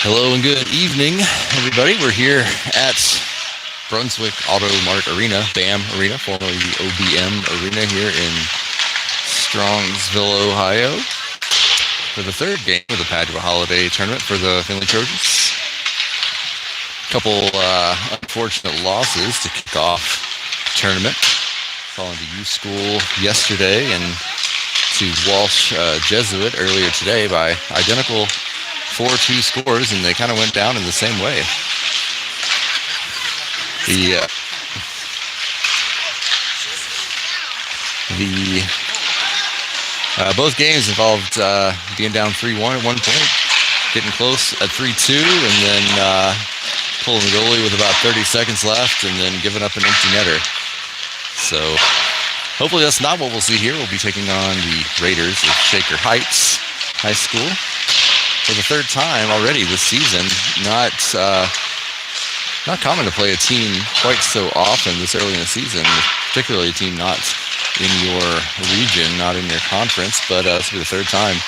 Hello and good evening, everybody. We're here at Brunswick Auto Mart Arena, BAM Arena, formerly the OBM Arena here in Strongsville, Ohio, for the third game of the Padua Holiday Tournament for the Finley Trojans. Couple unfortunate losses to kick off the tournament, falling to U School yesterday and to Walsh Jesuit earlier today by identical 4-2 scores, and they kind of went down in the same way. Both games involved being down 3-1 at one point, getting close at 3-2, and then pulling the goalie with about 30 seconds left, and then giving up an empty netter. So hopefully that's not what we'll see here. We'll be taking on the Raiders of Shaker Heights High School for the third time already this season. Not common to play a team quite so often this early in the season, particularly a team not in your region, not in your conference, but this will be the third time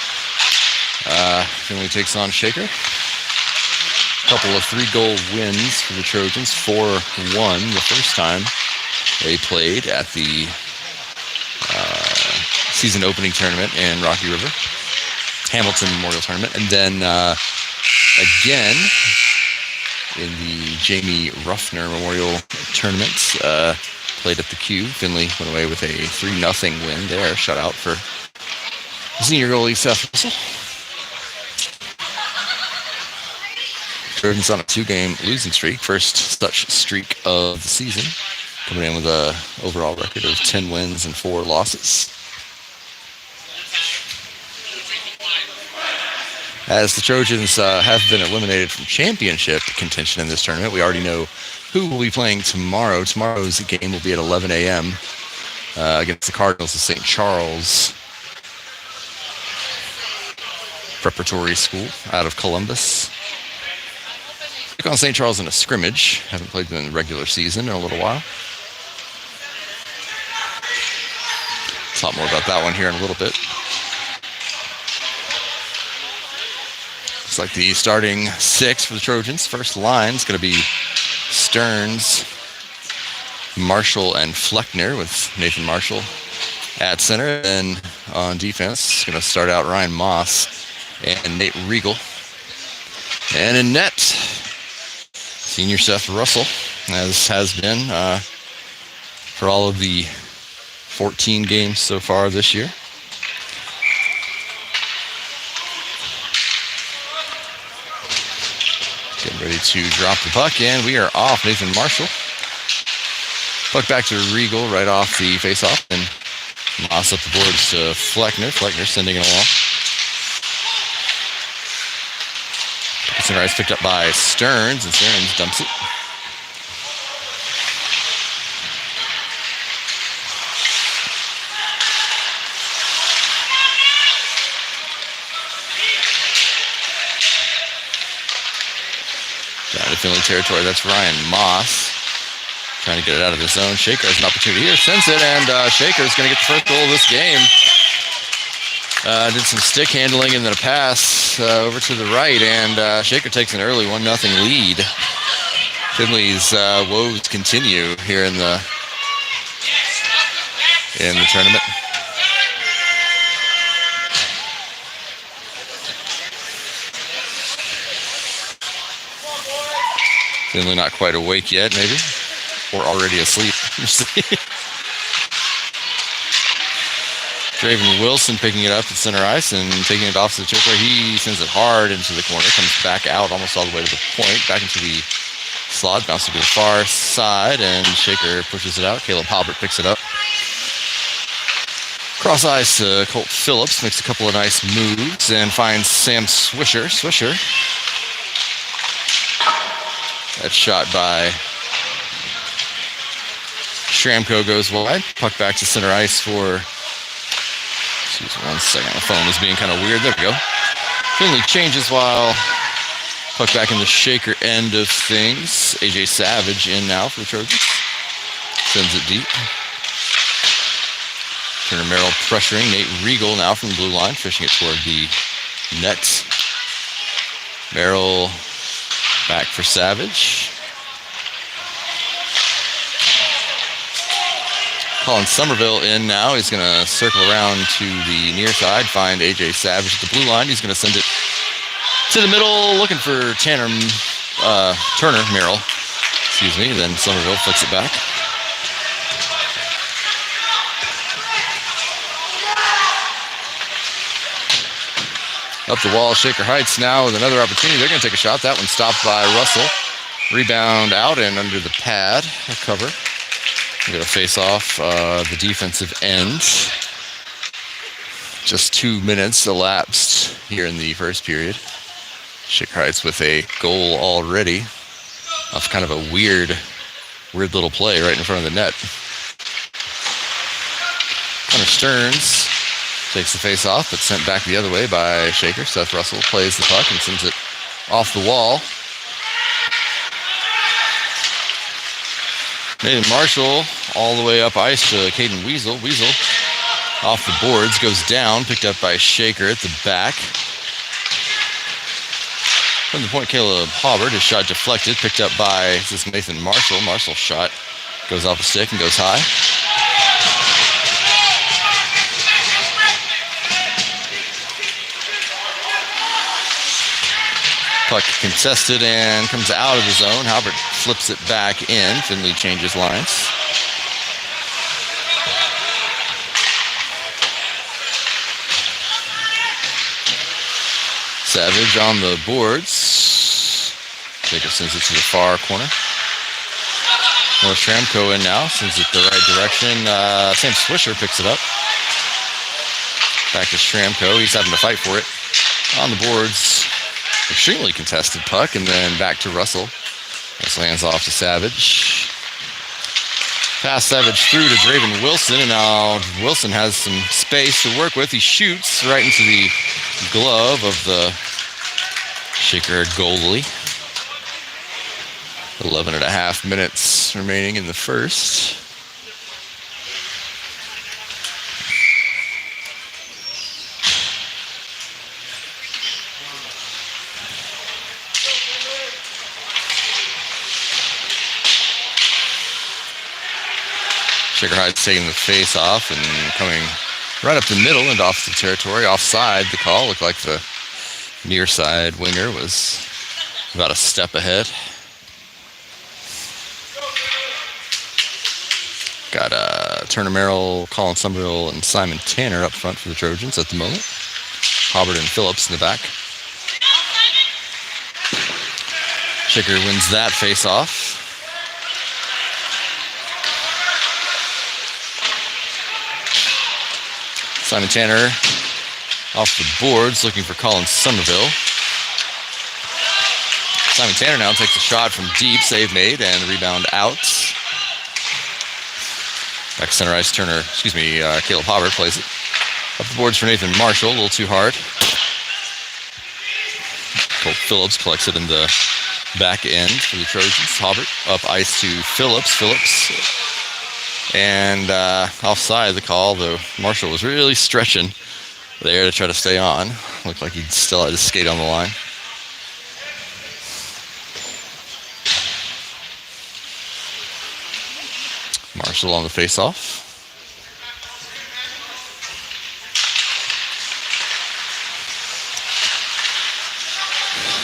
Finley takes on Shaker. A couple of 3-goal wins for the Trojans, 4-1 the first time they played at the season opening tournament in Rocky River, Hamilton Memorial Tournament, and then again in the Jamie Ruffner Memorial Tournament, played at the Q. Finley went away with a 3-0 win there, shutout for senior goalie Seth Russell. Trojans on a 2-game losing streak, first such streak of the season, coming in with an overall record of 10 wins and 4 losses. As the Trojans have been eliminated from championship contention in this tournament, we already know who will be playing tomorrow. Tomorrow's game will be at 11 a.m. Against the Cardinals of St. Charles Preparatory School out of Columbus. Took on St. Charles in a scrimmage. Haven't played them in the regular season in a little while. Talk more about that one here in a little bit. Looks like the starting 6 for the Trojans. First line is going to be Stearns, Marshall, and Fleckner, with Nathan Marshall at center. Then on defense, going to start out Ryan Moss and Nate Riegel. And in net, senior Seth Russell, as has been for all of the 14 games so far this year. Getting ready to drop the puck, and we are off Nathan Marshall. Puck back to Riegel right off the faceoff, and Moss up the boards to Fleckner. Fleckner sending it along. Center ice picked up by Stearns, and Stearns dumps it. Down to Finley territory. That's Ryan Moss trying to get it out of the zone. Shaker has an opportunity here. Sends it, and Shaker is going to get the first goal of this game. Did some stick handling and then a pass over to the right, and Shaker takes an early 1-0 lead. Finley's woes continue here in the tournament. Finley not quite awake yet, maybe, or already asleep. Draven Wilson picking it up at center ice and taking it off to the choker. He sends it hard into the corner, comes back out almost all the way to the point, back into the slot, bounces to the far side, and Shaker pushes it out. Caleb Halbert picks it up. Cross ice to Colt Phillips, makes a couple of nice moves, and finds Sam Swisher. That shot by Shramko goes wide. Puck back to center ice for... Excuse me 1 second. The phone is being kind of weird. There we go. Finley changes while puck back in the Shaker end of things. AJ Savage in now for the Trojans. Sends it deep. Turner Merrill pressuring. Nate Riegel now from the blue line, fishing it toward the net. Merrill Back for Savage. Colin Somerville in now. He's going to circle around to the near side, find AJ Savage at the blue line. He's going to send it to the middle, looking for Turner Merrill. Excuse me. Then Somerville flicks it back. Up the wall, Shaker Heights now with another opportunity. They're going to take a shot. That one stopped by Russell. Rebound out and under the pad. A cover. We're going to face off the defensive end. Just 2 minutes elapsed here in the first period. Shaker Heights with a goal already off kind of a weird little play right in front of the net. Connor Stearns takes the face off, but sent back the other way by Shaker. Seth Russell plays the puck and sends it off the wall. Nathan Marshall all the way up ice to Caden Weasel. Weasel off the boards, goes down, picked up by Shaker at the back. From the point, Caleb Hobart, his shot deflected, picked up by Nathan Marshall. Marshall's shot goes off the stick and goes high. Puck contested and comes out of the zone. Halbert flips it back in. Finley changes lines. Savage on the boards. Jacob sends it to the far corner. North Tramco in now. Sends it the right direction. Sam Swisher picks it up. Back to Stramko. He's having to fight for it. On the boards. Extremely contested puck, and then back to Russell. Russell hands off to Savage. Pass Savage through to Draven Wilson, and now Wilson has some space to work with. He shoots right into the glove of the Shaker goalie. 11.5 minutes remaining in the first. Shaker Heights taking the face off and coming right up the middle into offensive territory. Offside, the call. Looked like the near side winger was about a step ahead. Got Turner Merrill, Colin Somerville, and Simon Tanner up front for the Trojans at the moment. Hobart and Phillips in the back. Shaker wins that face off. Simon Tanner off the boards, looking for Colin Somerville. Simon Tanner now takes a shot from deep, save made, and rebound out. Back center ice, Caleb Hobart plays it. Up the boards for Nathan Marshall, a little too hard. Colt Phillips collects it in the back end for the Trojans. Hobart up ice to Phillips. And offside the call, though Marshall was really stretching there to try to stay on. Looked like he still had to skate on the line. Marshall on the face-off.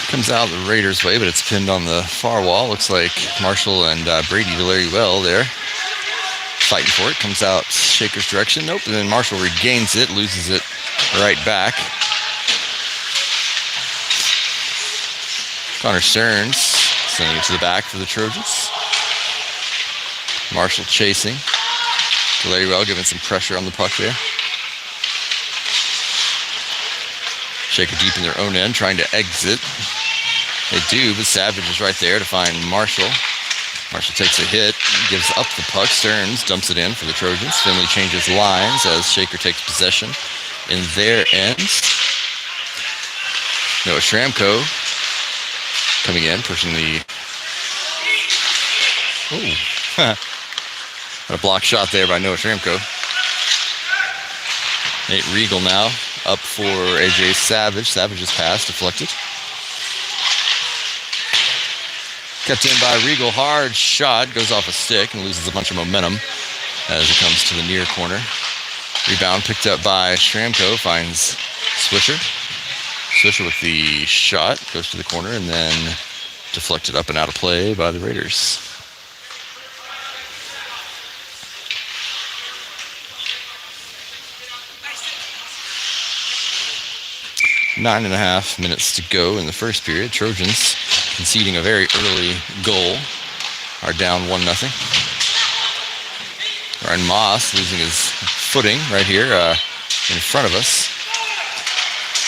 Comes out the Raiders' way, but it's pinned on the far wall. Looks like Marshall and Brady Delary-Well there. Fighting for it, comes out Shaker's direction. Nope, and then Marshall regains it, loses it right back. Connor Stearns sending it to the back for the Trojans. Marshall chasing. Delary-Well giving some pressure on the puck there. Shaker deep in their own end, trying to exit. They do, but Savage is right there to find Marshall. Marshall takes a hit, gives up the puck. Stearns dumps it in for the Trojans. Finley changes lines as Shaker takes possession in their end. Noah Stramko coming in, pushing the... A block shot there by Noah Stramko. Nate Regal now up for AJ Savage. Savage's pass deflected. Kept in by Regal. Hard shot. Goes off a stick and loses a bunch of momentum as it comes to the near corner. Rebound picked up by Shramko. Finds Swisher. Swisher with the shot. Goes to the corner and then deflected up and out of play by the Raiders. Nine and a half minutes to go in the first period. Trojans conceding a very early goal. Are down 1-0. Ryan Moss losing his footing right here in front of us.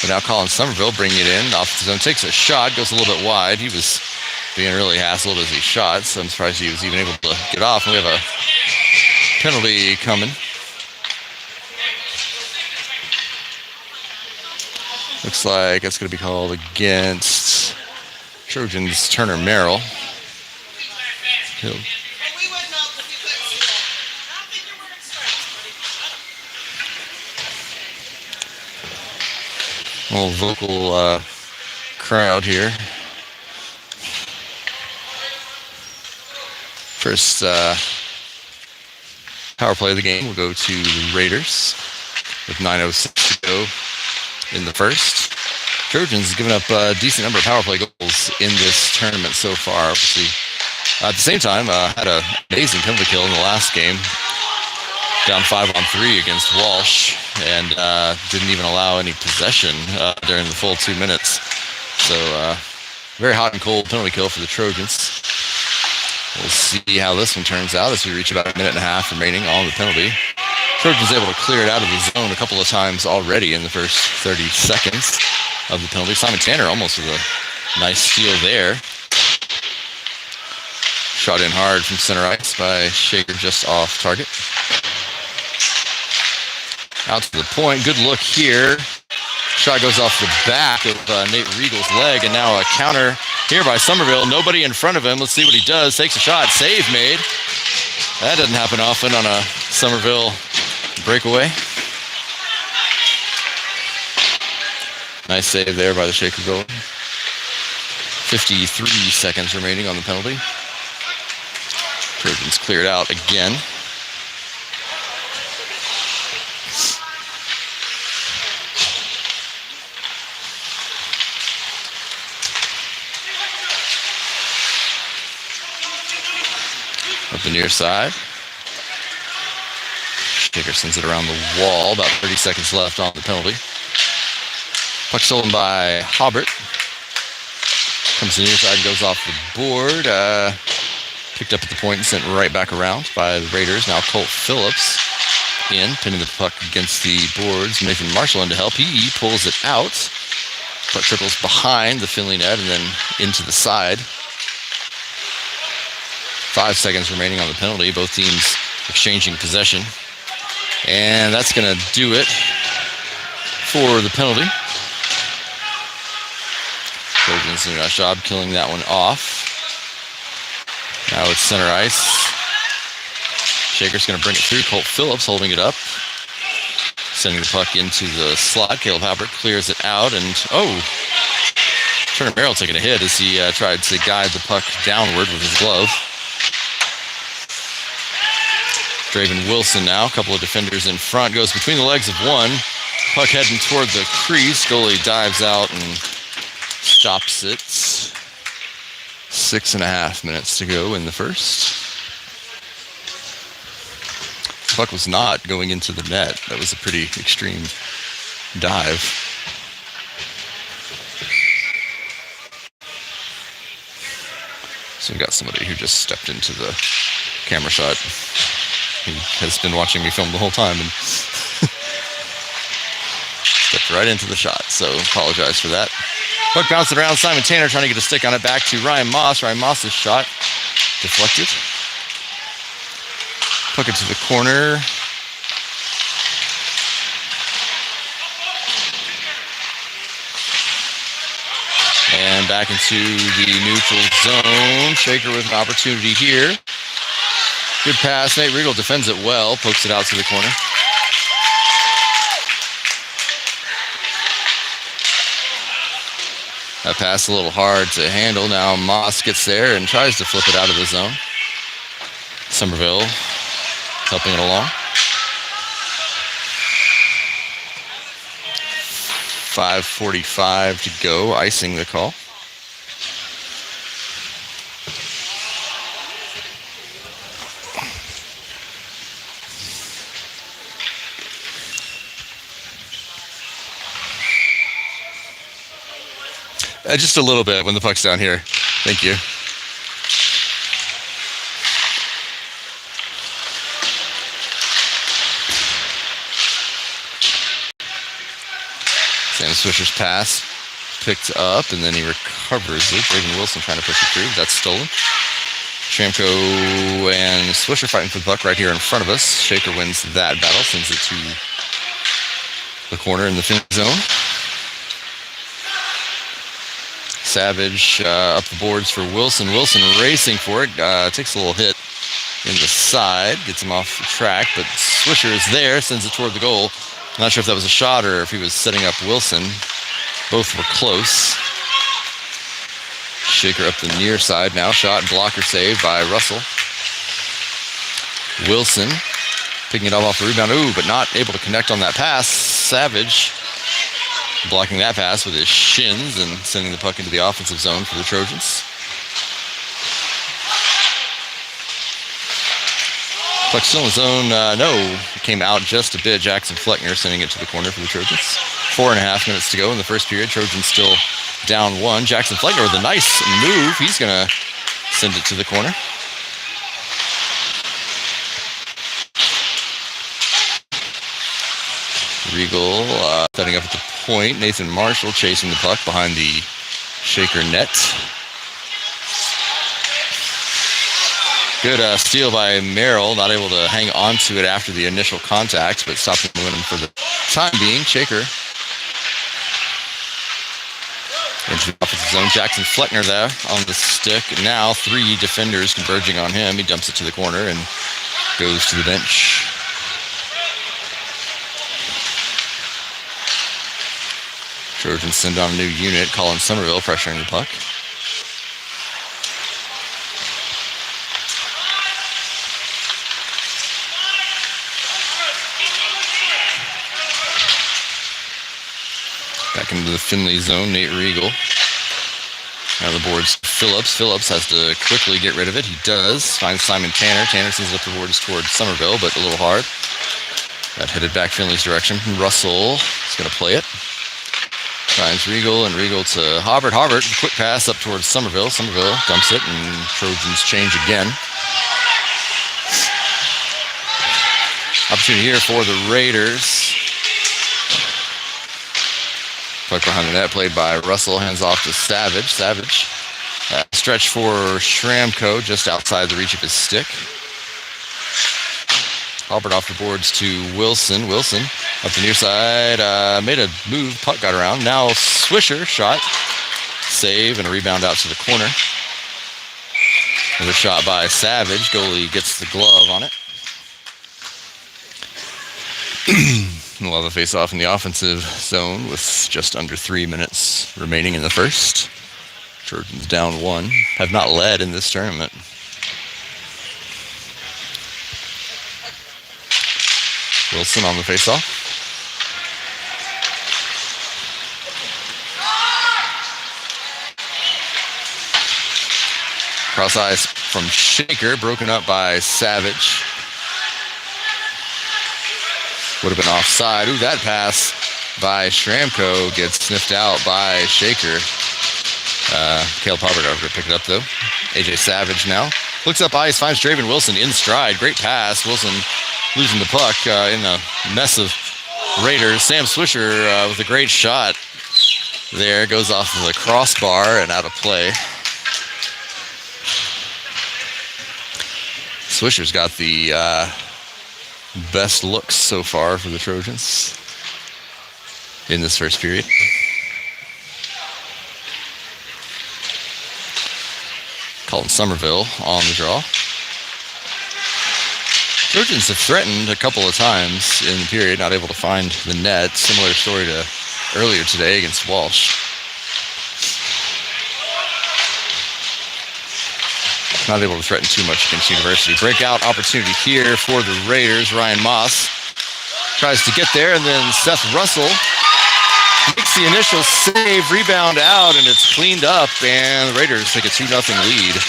But now Colin Somerville bringing it in off the zone. Takes a shot, goes a little bit wide. He was being really hassled as he shot, so I'm surprised he was even able to get off. And we have a penalty coming. Looks like it's going to be called against Trojans Turner Merrill. Little vocal crowd here. First power play of the game will go to the Raiders with 9:06 to go in the first. Trojans have given up a decent number of power play goals in this tournament so far. Obviously, at the same time, had an amazing penalty kill in the last game. Down 5-on-3 against Walsh, and didn't even allow any possession during the full 2 minutes. So very hot and cold penalty kill for the Trojans. We'll see how this one turns out as we reach about a minute and a half remaining on the penalty. Trojans able to clear it out of the zone a couple of times already in the first 30 seconds of the penalty. Simon Tanner almost with a nice steal there. Shot in hard from center ice by Shaker just off target. Out to the point. Good look here. Shot goes off the back of Nate Regal's leg, and now a counter here by Somerville. Nobody in front of him. Let's see what he does. Takes a shot. Save made. That doesn't happen often on a Somerville breakaway. Nice save there by the Shaker goalie. 53 seconds remaining on the penalty. Trojans cleared out again. Up the near side. Shaker sends it around the wall. About 30 seconds left on the penalty. Puck stolen by Hobbert. Comes to the near side, goes off the board. Picked up at the point and sent right back around by the Raiders. Now Colt Phillips in, pinning the puck against the boards. Nathan Marshall in to help. He pulls it out. Puck trickles behind the Finley net and then into the side. 5 seconds remaining on the penalty. Both teams exchanging possession. And that's going to do it for the penalty. Trojans doing a nice job killing that one off. Now it's center ice. Shaker's going to bring it through. Colt Phillips holding it up. Sending the puck into the slot. Caleb Halbert clears it out. And, Turner Merrill taking a hit as he tried to guide the puck downward with his glove. Draven Wilson now. A couple of defenders in front. Goes between the legs of one. Puck heading toward the crease. Goalie dives out and stops it. 6.5 minutes to go in the first. Puck was not going into the net. That was a pretty extreme dive. So we got somebody who just stepped into the camera shot. He has been watching me film the whole time and stepped right into the shot. So apologize for that. Puck bouncing around. Simon Tanner trying to get a stick on it back to Ryan Moss. Ryan Moss's shot deflected. Puck it to the corner. And back into the neutral zone. Shaker with an opportunity here. Good pass. Nate Regal defends it well. Pokes it out to the corner. That pass a little hard to handle. Now Moss gets there and tries to flip it out of the zone. Somerville helping it along. 5:45 to go, icing the call. Just a little bit when the puck's down here. Thank you. Sam Swisher's pass picked up, and then he recovers it. Draven Wilson trying to push it through. That's stolen. Shramko and Swisher fighting for the puck right here in front of us. Shaker wins that battle, sends it to the corner in the fin zone. Savage up the boards for Wilson. Wilson racing for it. Takes a little hit in the side. Gets him off the track, but Swisher is there. Sends it toward the goal. Not sure if that was a shot or if he was setting up Wilson. Both were close. Shaker up the near side now. Shot and blocker save by Russell. Wilson picking it up off the rebound. Ooh, but not able to connect on that pass. Savage blocking that pass with his shins and sending the puck into the offensive zone for the Trojans. Puck still in the zone. No, it came out just a bit. Jackson Fleckner sending it to the corner for the Trojans. 4.5 minutes to go in the first period. Trojans still down 1. Jackson Fleckner with a nice move. He's going to send it to the corner. Regal setting up at the point. Nathan Marshall chasing the puck behind the Shaker net. Good steal by Merrill. Not able to hang on to it after the initial contact, but stopping the momentum for the time being. Shaker into the offensive zone. Jackson Fleckner there on the stick. Now 3 defenders converging on him. He dumps it to the corner and goes to the bench. Trojans send on a new unit. Colin Somerville pressuring the puck. Back into the Finley zone. Nate Regal. Now the boards. Phillips. Phillips has to quickly get rid of it. He does. Finds Simon Tanner. Tanner sends it up the boards towards Somerville, but a little hard. That headed back Finley's direction. Russell is going to play it. Finds Regal, and Regal to Hobart. Hobart, quick pass up towards Somerville. Somerville dumps it, and Trojans change again. Opportunity here for the Raiders. Puck behind the net, played by Russell. Hands off to Savage. Savage. Stretch for Shramko, just outside the reach of his stick. Hobart off the boards to Wilson. Wilson up the near side. Made a move. Puck got around. Now Swisher. Shot. Save and a rebound out to the corner. Another shot by Savage. Goalie gets the glove on it. We'll have a face-off in the offensive zone with just under 3 minutes remaining in the first. Trojans down 1. Have not led in this tournament. Wilson on the face-off. Cross ice from Shaker, broken up by Savage. Would have been offside. Ooh, that pass by Shramko gets sniffed out by Shaker. Caleb Hobart over to pick it up, though. AJ Savage now. Looks up ice, finds Draven Wilson in stride. Great pass. Wilson losing the puck in a mess of Raiders. Sam Swisher with a great shot there. Goes off of the crossbar and out of play. Swisher's got the best looks so far for the Trojans in this first period. Colin Somerville on the draw. Trojans have threatened a couple of times in the period, not able to find the net. Similar story to earlier today against Walsh. Not able to threaten too much against University. Breakout opportunity here for the Raiders. Ryan Moss tries to get there, and then Seth Russell makes the initial save, rebound out, and it's cleaned up, and the Raiders take a 2-0 lead.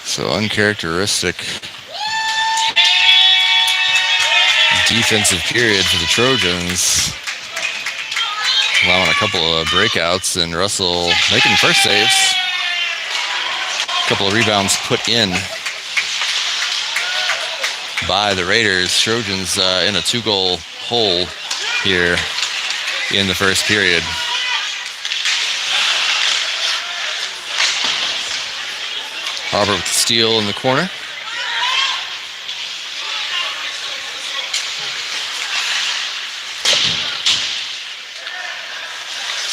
So uncharacteristic defensive period for the Trojans, allowing a couple of breakouts, and Russell making first saves. A couple of rebounds put in by the Raiders. Trojans in a 2-goal hole here in the first period. Harper with the steal in the corner.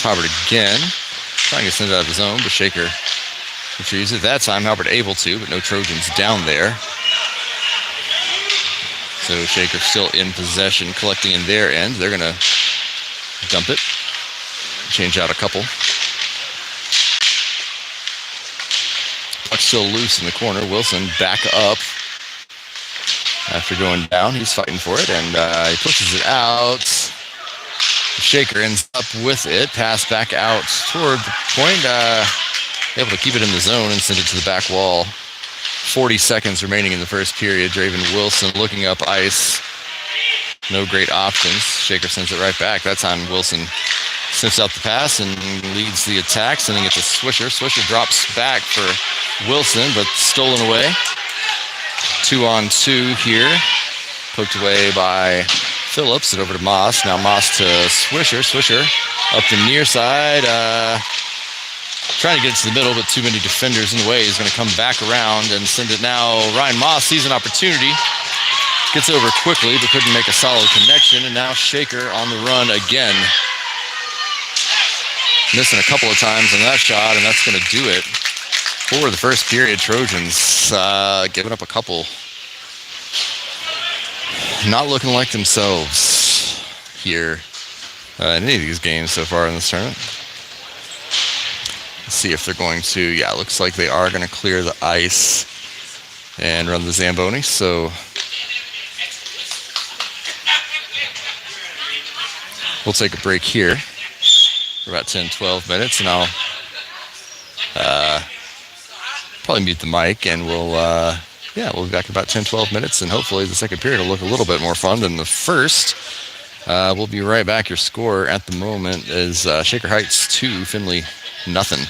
Halbert again, trying to send it out of the zone, but Shaker retrieves it. That time Halbert able to, but no Trojans down there. So Shaker still in possession, collecting in their end. They're going to dump it, change out a couple. Puck still loose in the corner. Wilson back up after going down. He's fighting for it, and he pushes it out. Shaker ends up with it. Pass back out toward the point. Able to keep it in the zone and send it to the back wall. 40 seconds remaining in the first period. Draven Wilson looking up ice. No great options. Shaker sends it right back. That time Wilson sniffs out the pass and leads the attack, sending it to Swisher. Swisher drops back for Wilson, but stolen away. 2-on-2 here. Poked away by Phillips, and over to Moss. Now Moss to Swisher. Swisher up the near side. Trying to get it to the middle, but too many defenders in the way. He's going to come back around and send it now. Ryan Moss sees an opportunity. Gets over quickly, but couldn't make a solid connection. And now Shaker on the run again. Missing a couple of times on that shot, and that's going to do it for the first period. Trojans giving up a couple. Not looking like themselves here in any of these games so far in this tournament. Let's see if they're going to, yeah, it looks like they are going to clear the ice and run the Zamboni. So we'll take a break here for about 10-12 minutes, and I'll probably mute the mic, and we'll be back in about 10-12 minutes, and hopefully the second period will look a little bit more fun than the first. We'll be right back. Your score at the moment is Shaker Heights 2, Findlay nothing.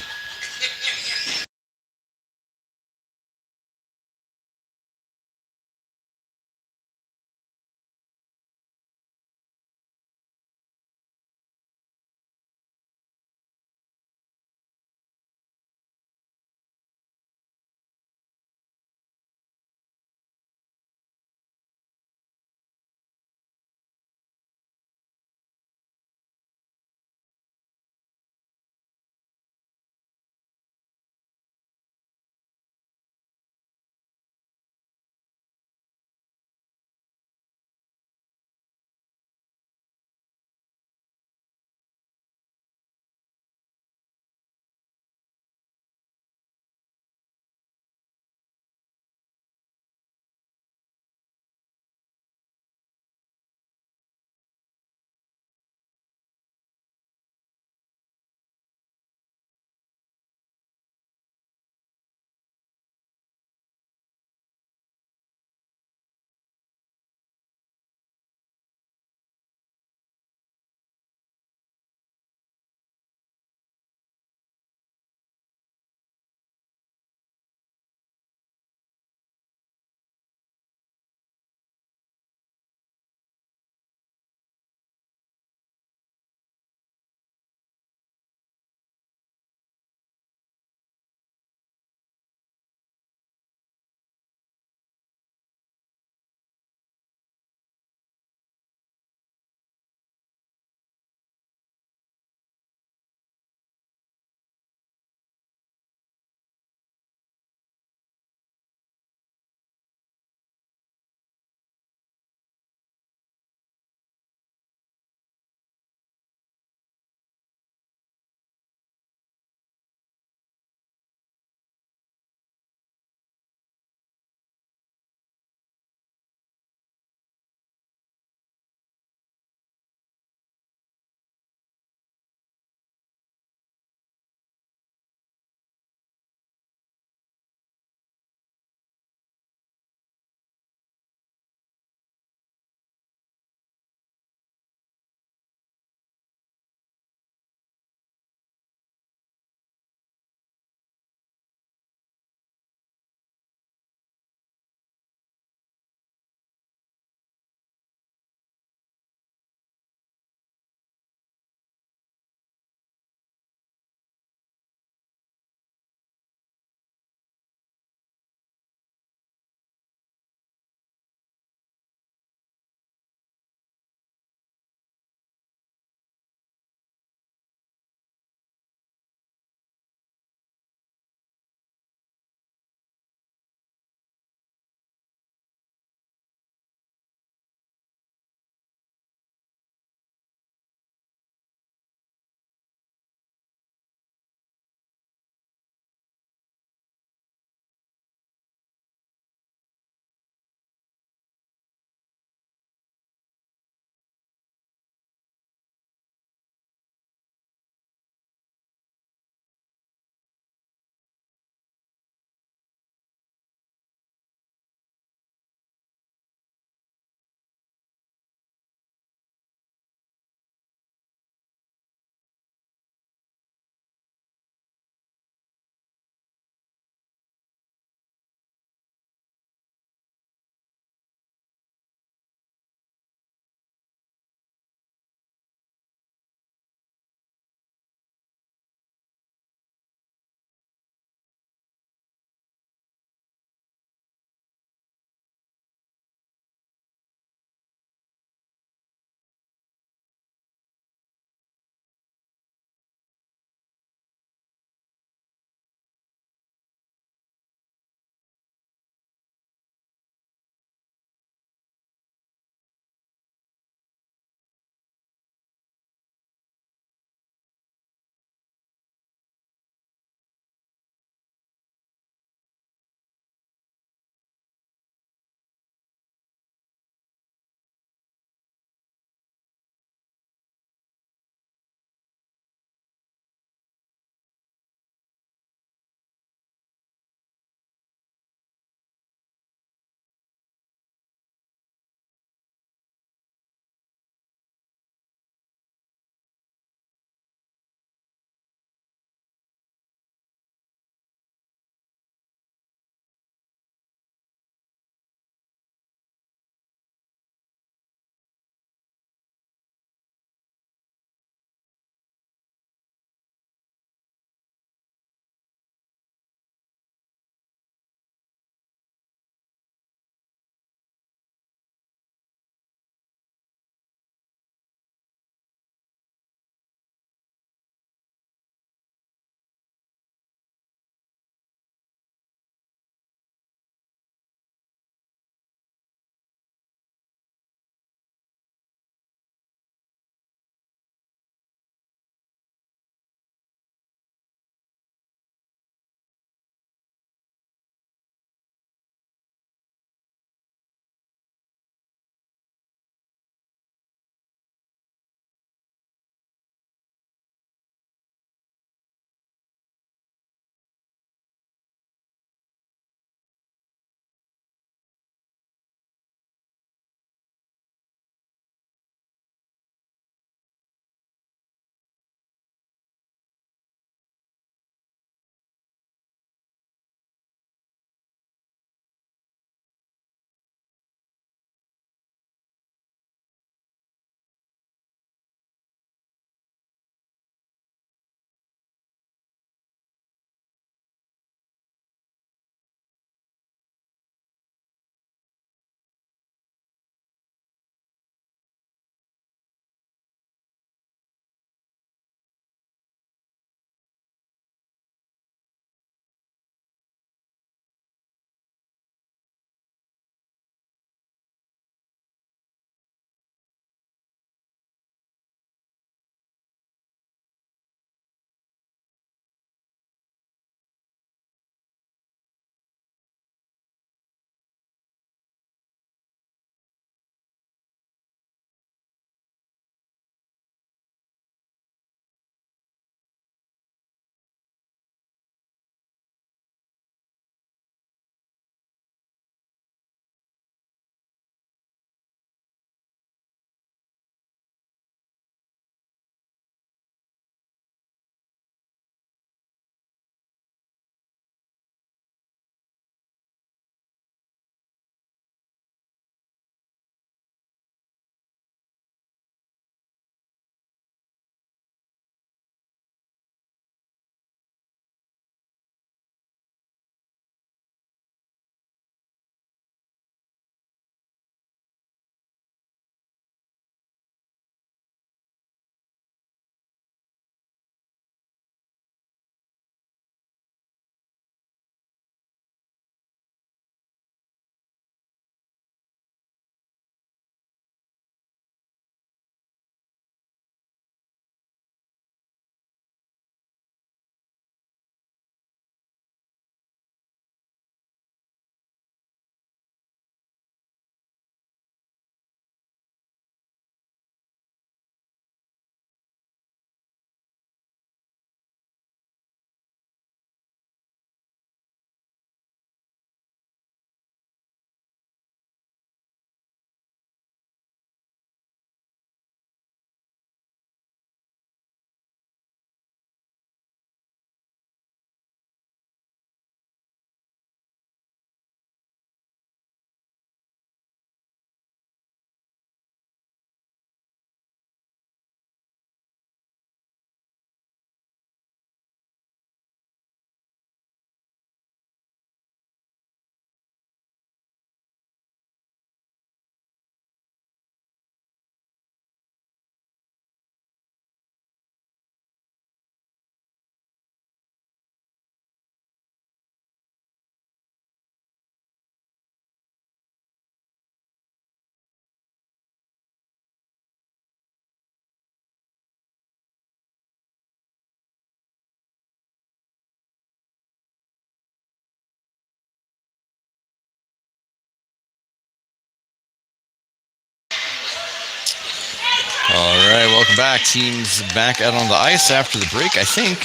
All right, welcome back. Teams back out on the ice after the break. I think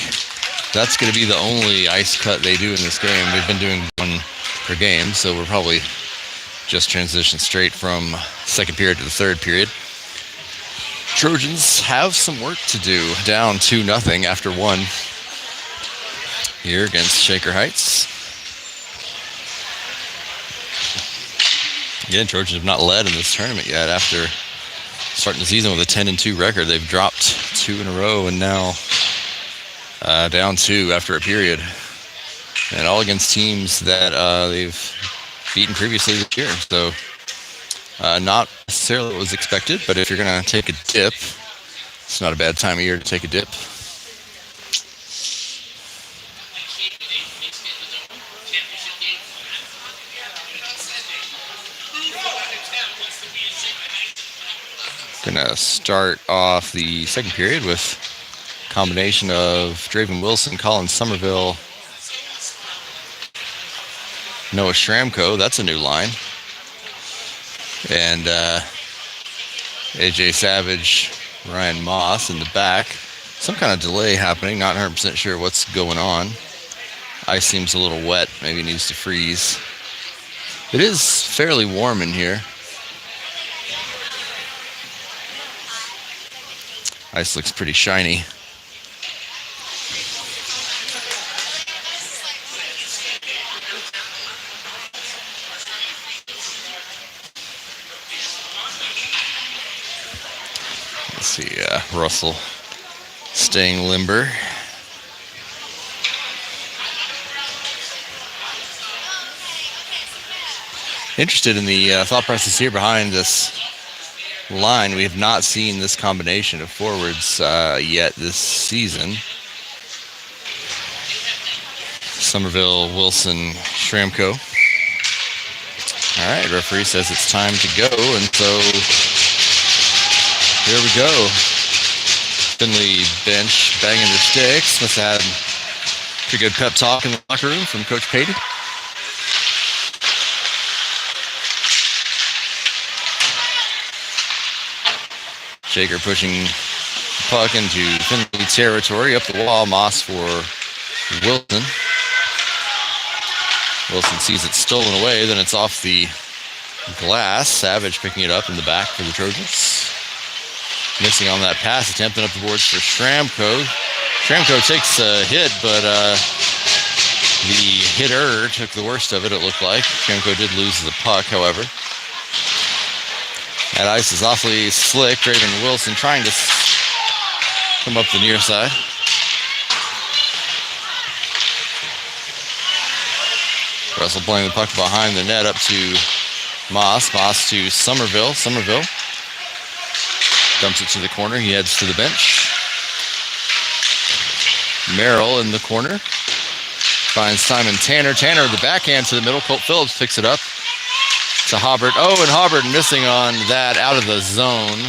that's going to be the only ice cut they do in this game. They've been doing one per game, so we're probably just transition straight from second period to the third period. Trojans have some work to do, down 2-0 after one here against Shaker Heights. Again, Trojans have not led in this tournament yet. After starting the season with a 10-2 record, they've dropped 2 in a row and now down 2 after a period. And all against teams that they've beaten previously this year. So not necessarily what was expected, but if you're going to take a dip, it's not a bad time of year to take a dip. Gonna start off the second period with a combination of Draven Wilson, Colin Somerville, Noah Shramko. That's a new line. And AJ Savage, Ryan Moss in the back. Some kind of delay happening. Not 100% sure what's going on. Ice seems a little wet. Maybe it needs to freeze. It is fairly warm in here. Ice looks pretty shiny. Let's see, Russell staying limber. Interested in the thought process here behind this line. We have not seen this combination of forwards yet this season. Somerville, Wilson, Shramko. All right, referee says it's time to go, and so here we go. Finley bench banging their sticks. Must have had pretty good pep talk in the locker room from Coach Patey. Shaker pushing the puck into Finley territory, up the wall. Moss for Wilson. Wilson sees it stolen away, then it's off the glass. Savage picking it up in the back for the Trojans. Missing on that pass attempt, and up the boards for Shramko. Shramko takes a hit, but the hitter took the worst of it, it looked like. Shramko did lose the puck, however. That ice is awfully slick. Draven Wilson trying to come up the near side. Russell playing the puck behind the net up to Moss. Moss to Somerville. Somerville dumps it to the corner. He heads to the bench. Merrill in the corner. Finds Simon Tanner. Tanner, the backhand to the middle. Colt Phillips picks it up to Hobbert. Oh, and Hobbert missing on that, out of the zone.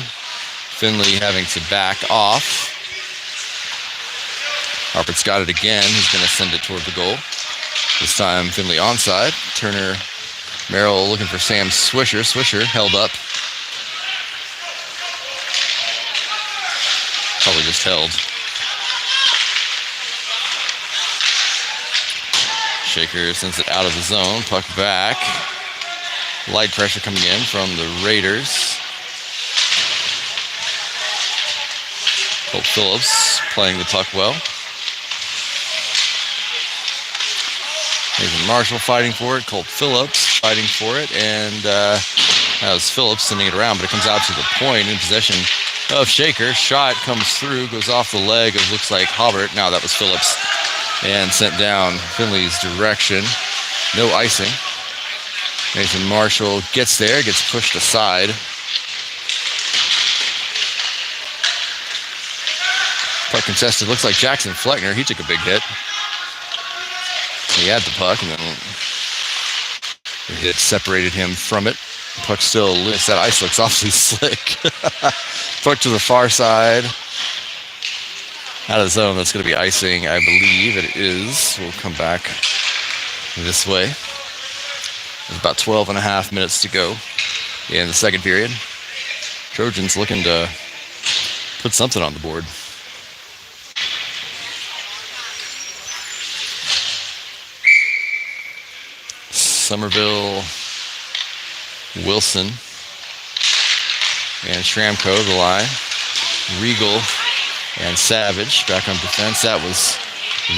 Finley having to back off. Hobbert's got it again. He's going to send it toward the goal. This time Finley onside. Turner, Merrill looking for Sam Swisher. Swisher held up. Probably just held. Shaker sends it out of the zone. Puck back. Light pressure coming in from the Raiders. Colt Phillips playing the puck well. Nathan Marshall fighting for it. Colt Phillips fighting for it. And that was Phillips sending it around, but it comes out to the point in possession of Shaker. Shot comes through, goes off the leg of, looks like, Hobbert. Now that was Phillips. And sent down Finley's direction. No icing. Nathan Marshall gets there, gets pushed aside. Puck contested. Looks like Jackson Fleckner. He took a big hit. He had the puck, and then the hit separated him from it. The puck still loose. That ice looks awfully slick. Puck to the far side. Out of the zone. That's going to be icing. I believe it is. We'll come back this way. There's about 12 and a half minutes to go in the second period. Trojans looking to put something on the board. Somerville, Wilson, and Shramko, the line. Regal and Savage back on defense. That was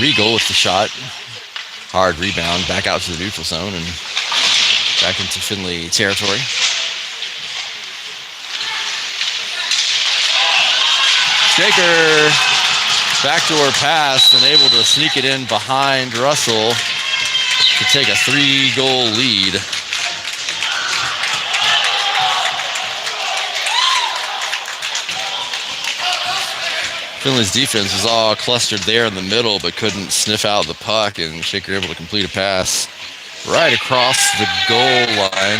Regal with the shot. Hard rebound back out to the neutral zone and back into Finley territory. Shaker, backdoor pass and able to sneak it in behind Russell to take a 3-goal lead. Finley's defense was all clustered there in the middle, but couldn't sniff out the puck, and Shaker able to complete a pass right across the goal line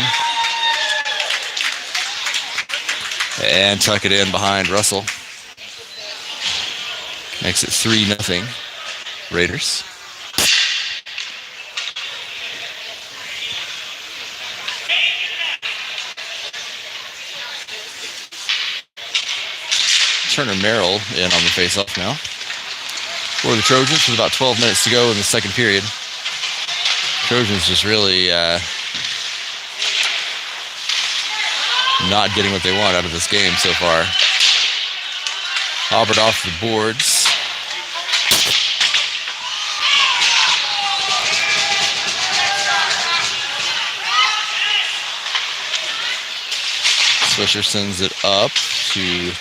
and tuck it in behind Russell. Makes it 3-0 Raiders. Turner Merrill in on the face-off now for the Trojans with about 12 minutes to go in the second period. Trojans just really not getting what they want out of this game so far. Aubert off the boards. Swisher sends it up to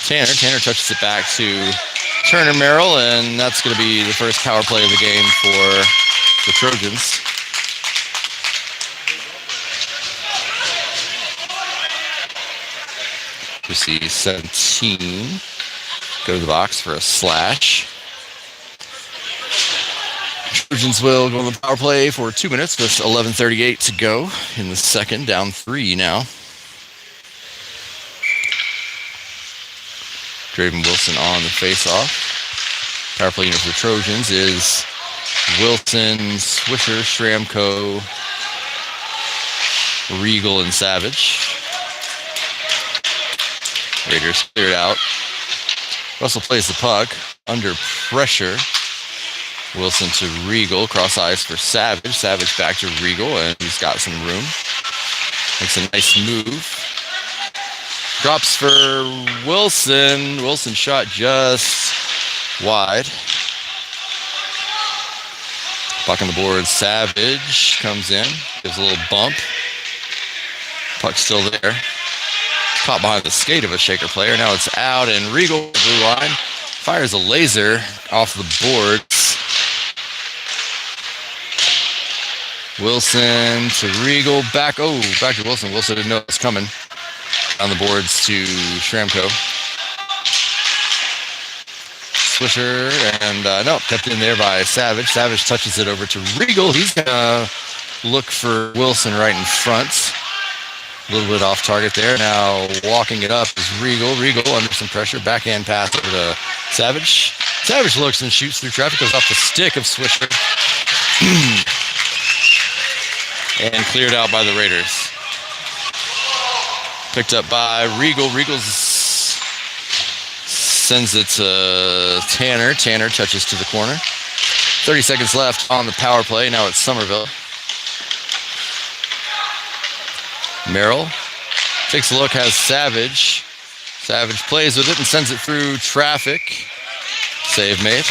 Tanner. Tanner touches it back to Turner Merrill, and that's going to be the first power play of the game for the Trojans. We see 17 go to the box for a slash. Trojans will go on the power play for 2 minutes with 11:38 to go in the second, down 3 now. Draven Wilson on the face-off. Power play unit for the Trojans is Wilson, Swisher, Shramko, Regal, and Savage. Raiders cleared out. Russell plays the puck under pressure. Wilson to Regal, cross ice for Savage. Savage back to Regal, and he's got some room. Makes a nice move. Drops for Wilson. Wilson shot just wide. Puck on the board. Savage comes in. Gives a little bump. Puck's still there. Caught behind the skate of a Shaker player. Now it's out, and Regal, blue line, fires a laser off the boards. Wilson to Regal. Back to Wilson. Wilson didn't know it was coming. On the boards to Shramko. Swisher, and kept in there by Savage. Savage touches it over to Regal. He's going to look for Wilson right in front. A little bit off target there. Now walking it up is Regal. Regal under some pressure. Backhand pass over to Savage. Savage looks and shoots through traffic. Goes off the stick of Swisher. And cleared out by the Raiders. Picked up by Regal. Regal sends it to Tanner. Tanner touches to the corner. 30 seconds left on the power play. Now it's Somerville. Merrill takes a look, has Savage. Savage plays with it and sends it through traffic. Save made.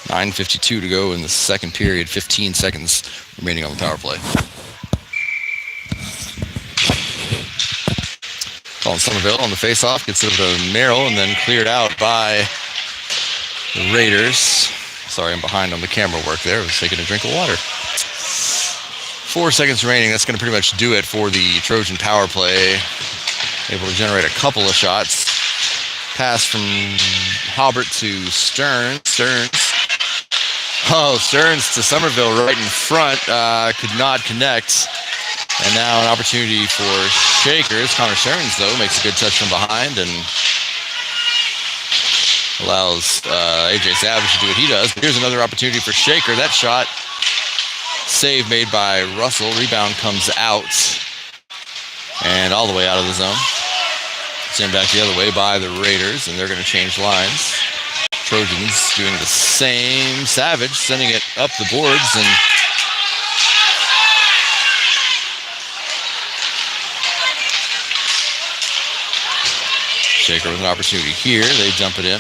.9:52 to go in the second period. 15 seconds remaining on the power play. Calling Somerville on the face-off. Gets it over to Merrill and then cleared out by the Raiders. Sorry, I'm behind on the camera work there. I was taking a drink of water. 4 seconds remaining. That's going to pretty much do it for the Trojan power play. Able to generate a couple of shots. Pass from Halbert to Stearns. Stearns to Somerville right in front. Could not connect. And now an opportunity for Shakers. Connor Stearns, though, makes a good touch from behind and allows AJ Savage to do what he does. But here's another opportunity for Shaker. That shot Save made by Russell. Rebound comes out and all the way out of the zone. Sent back the other way by the Raiders, and they're going to change lines. Trojans doing the same. Savage sending it up the boards, and Shaker with an opportunity here. They dump it in.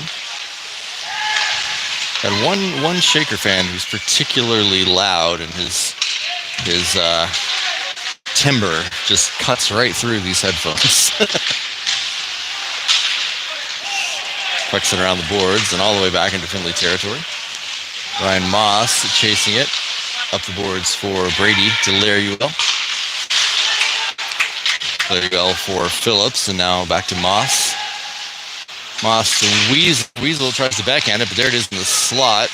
Got one Shaker fan who's particularly loud, and his timbre just cuts right through these headphones. Pucks it around the boards and all the way back into Findlay territory. Ryan Moss chasing it up the boards for Brady to Laruel. Laruel for Phillips, and now back to Moss. Moss to Weasel. Weasel tries to backhand it, but there it is in the slot.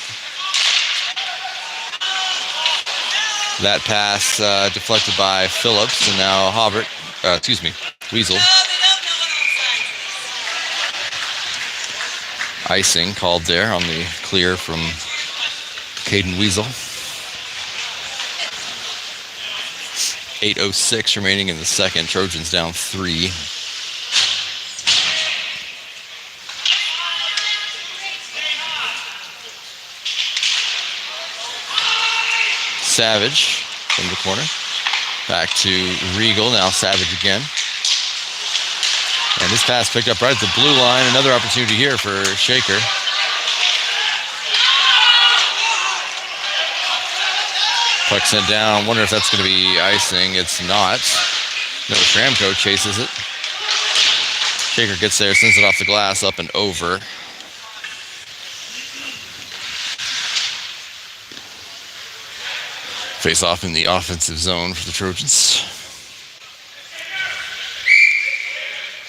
That pass deflected by Phillips, and now Weasel. Icing called there on the clear from Caden Weasel. 8:06 remaining in the second. Trojans down 3. Savage from the corner. Back to Regal. Now Savage again. And this pass picked up right at the blue line. Another opportunity here for Shaker. Puck sent down. Wonder if that's going to be icing. It's not. No, Shramko chases it. Shaker gets there, sends it off the glass, up and over. Face off in the offensive zone for the Trojans.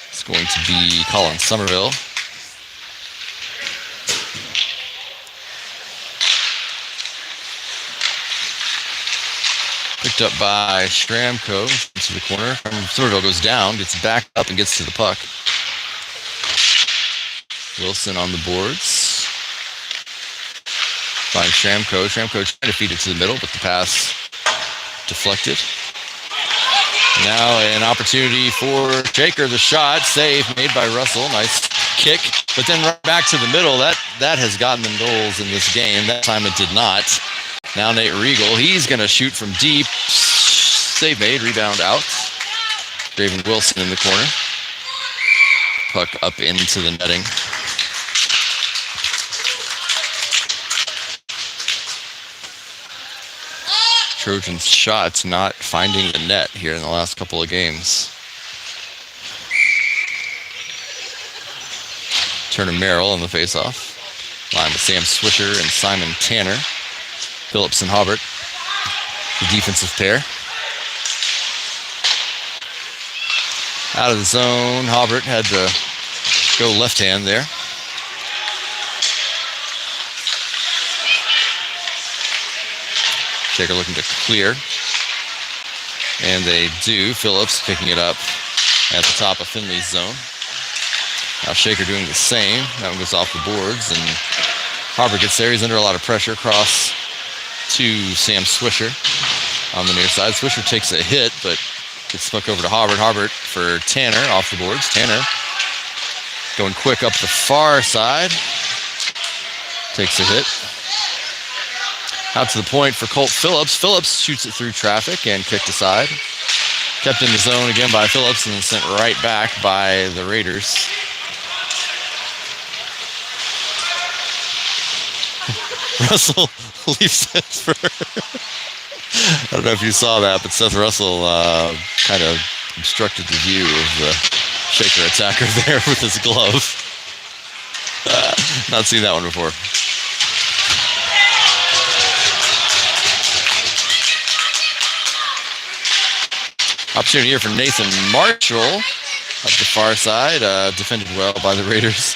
It's going to be Colin Somerville. Picked up by Shramko to the corner. Somerville goes down, gets back up and gets to the puck. Wilson on the boards. Finds Shramko. Shramko trying to feed it to the middle, but the pass deflected. Now an opportunity for Shaker. The shot, save made by Russell. Nice kick, but then right back to the middle. That has gotten them goals in this game. That time it did not. Now Nate Regal, he's going to shoot from deep. Save made, rebound out. Draven Wilson in the corner. Puck up into the netting. Trojans shots not finding the net here in the last couple of games. Turner Merrill on the faceoff. Line with Sam Swisher and Simon Tanner. Phillips and Hobart, the defensive pair. Out of the zone, Hobart had to go left hand there. Shaker looking to clear. And they do. Phillips picking it up at the top of Finley's zone. Now Shaker doing the same. That one goes off the boards, and Hobart gets there. He's under a lot of pressure. Cross to Sam Swisher on the near side. Swisher takes a hit, but gets puck over to Hobart. Hobart for Tanner off the boards. Tanner going quick up the far side. Takes a hit. Out to the point for Colt Phillips. Phillips shoots it through traffic and kicked aside. Kept in the zone again by Phillips and then sent right back by the Raiders. Russell leaves it for... I don't know if you saw that, but Seth Russell kind of obstructed the view of the Shaker attacker there with his glove. Not seen that one before. Opportunity here for Nathan Marshall up the far side. Defended well by the Raiders.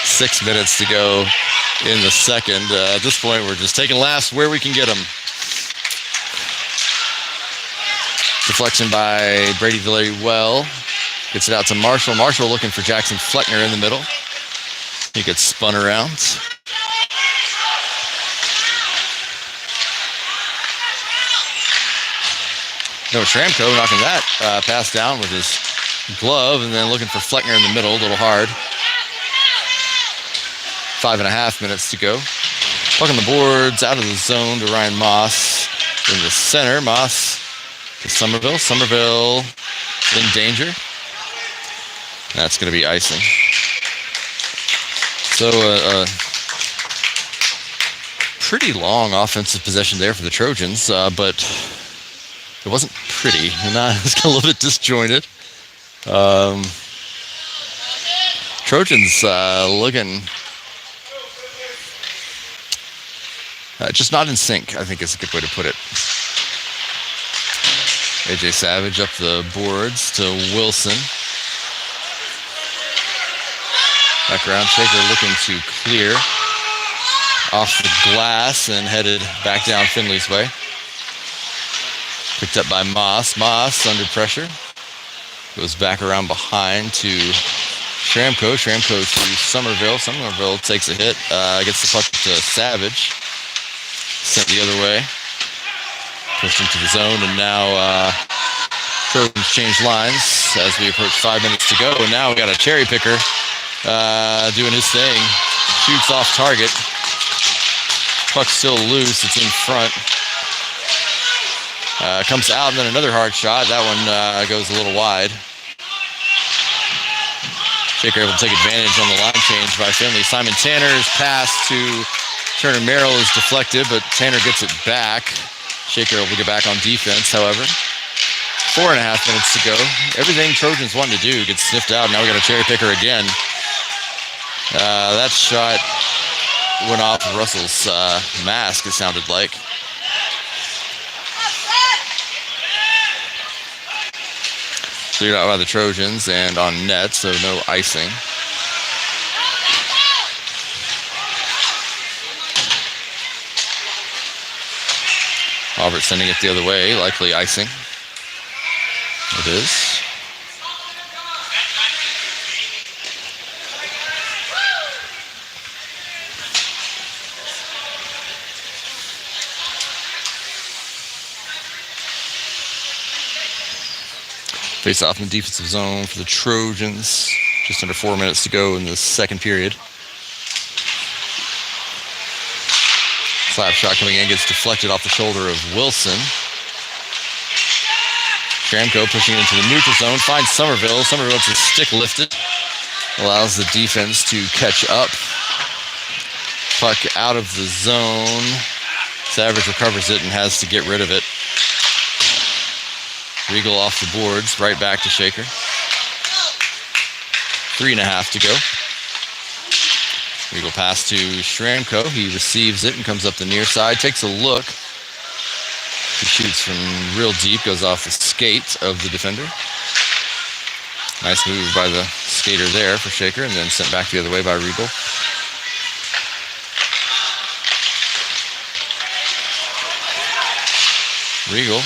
6 minutes to go in the second. At this point, we're just taking laughs where we can get them. Deflection by Brady Laruel. Gets it out to Marshall. Marshall looking for Jackson Fleckner in the middle. He gets spun around. No, Shramko knocking that pass down with his glove, and then looking for Fleckner in the middle, a little hard. 5.5 minutes to go. Puck on the boards, out of the zone to Ryan Moss. In the center, Moss to Somerville. Somerville in danger. That's going to be icing. So pretty long offensive possession there for the Trojans, but it wasn't pretty. It's a little bit disjointed. Trojans looking just not in sync, I think is a good way to put it. AJ Savage up the boards to Wilson. Back around, Shaker looking to clear. Off the glass and headed back down Finley's way. Picked up by Moss. Moss under pressure. Goes back around behind to Shramko. Shramko to Somerville. Somerville takes a hit. Gets the puck to Savage. Sent the other way. Pushed into the zone, and now Trojans change lines as we approach 5 minutes to go. And now we got a cherry picker doing his thing. Shoots off target. Puck's still loose. It's in front. Comes out, and then another hard shot. That one goes a little wide. Shaker able to take advantage on the line change by Finley. Simon Tanner's pass to Turner Merrill is deflected, but Tanner gets it back. Shaker able to get back on defense, however. 4.5 minutes to go. Everything Trojans wanted to do gets sniffed out. Now we got a cherry picker again. That shot went off Russell's mask, it sounded like. Cleared out by the Trojans and on net, so no icing. Albert sending it the other way, likely icing. It is. Face off in the defensive zone for the Trojans. Just under 4 minutes to go in the second period. Slap shot coming in, gets deflected off the shoulder of Wilson. Shramko pushing into the neutral zone, finds Somerville. Somerville gets his stick lifted. Allows the defense to catch up. Puck out of the zone. Savage recovers it and has to get rid of it. Regal off the boards, right back to Shaker. 3.5 to go. Regal pass to Shramko. He receives it and comes up the near side, takes a look. He shoots from real deep, goes off the skate of the defender. Nice move by the skater there for Shaker, and then sent back the other way by Regal. Regal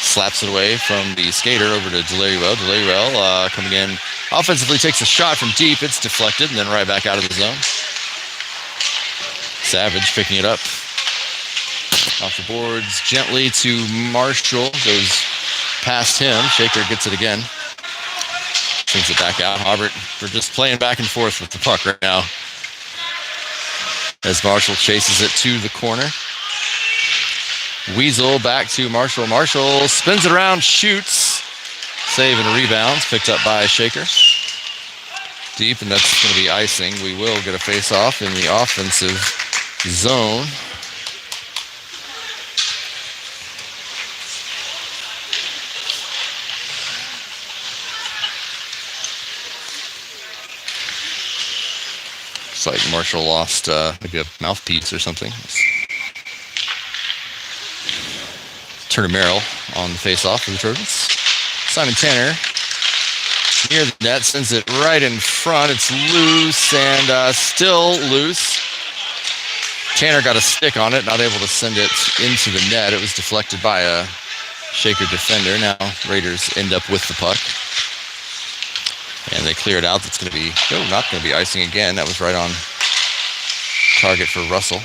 slaps it away from the skater over to Delariel. Delariel coming in offensively, takes a shot from deep. It's deflected and then right back out of the zone. Savage picking it up off the boards gently to Marshall. Goes past him. Shaker gets it again. Brings it back out. Hobart, we're just playing back and forth with the puck right now as Marshall chases it to the corner. Weasel back to Marshall. Marshall spins it around, shoots. Save and rebounds, picked up by Shaker. Deep, and that's going to be icing. We will get a face-off in the offensive zone. Looks like Marshall lost maybe a mouthpiece or something. Turner Merrill on the face-off for the Trojans. Simon Tanner near the net, sends it right in front. It's loose and still loose. Tanner got a stick on it, not able to send it into the net. It was deflected by a Shaker defender. Now Raiders end up with the puck. And they clear it out. That's going to be, not going to be icing again. That was right on target for Russell.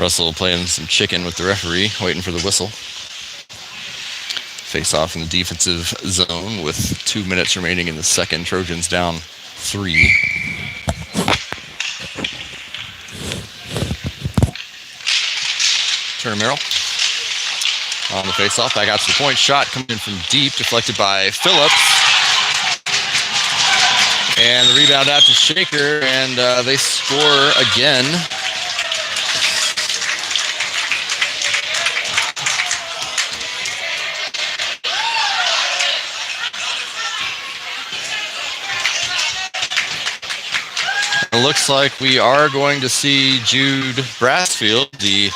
Russell playing some chicken with the referee, waiting for the whistle. Face off in the defensive zone with 2 minutes remaining in the second. Trojans down 3. Turner Merrill on the face-off. Back out to the point. Shot coming in from deep, deflected by Phillips. And the rebound out to Shaker, and they score again. It looks like we are going to see Jude Brassfield, the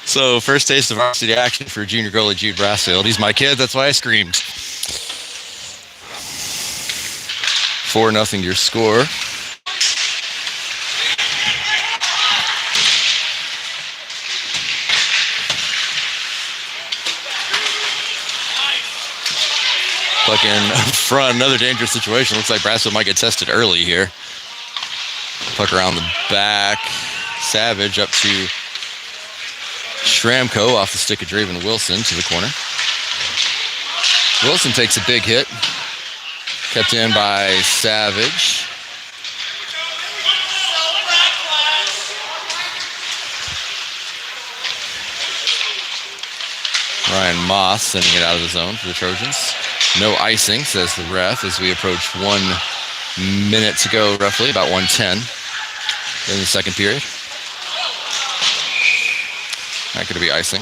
So first taste of varsity action for junior goalie Jude Brassfield. He's my kid, that's why I screamed. 4-0 your score. Puck in front, another dangerous situation. Looks like Brassfield might get tested early here. Puck around the back. Savage up to Schramko off the stick of Draven Wilson to the corner. Wilson takes a big hit. Kept in by Savage. Ryan Moss sending it out of the zone for the Trojans. No icing, says the ref, as we approach 1 minute to go, roughly, about 1:10 in the second period. Not going to be icing.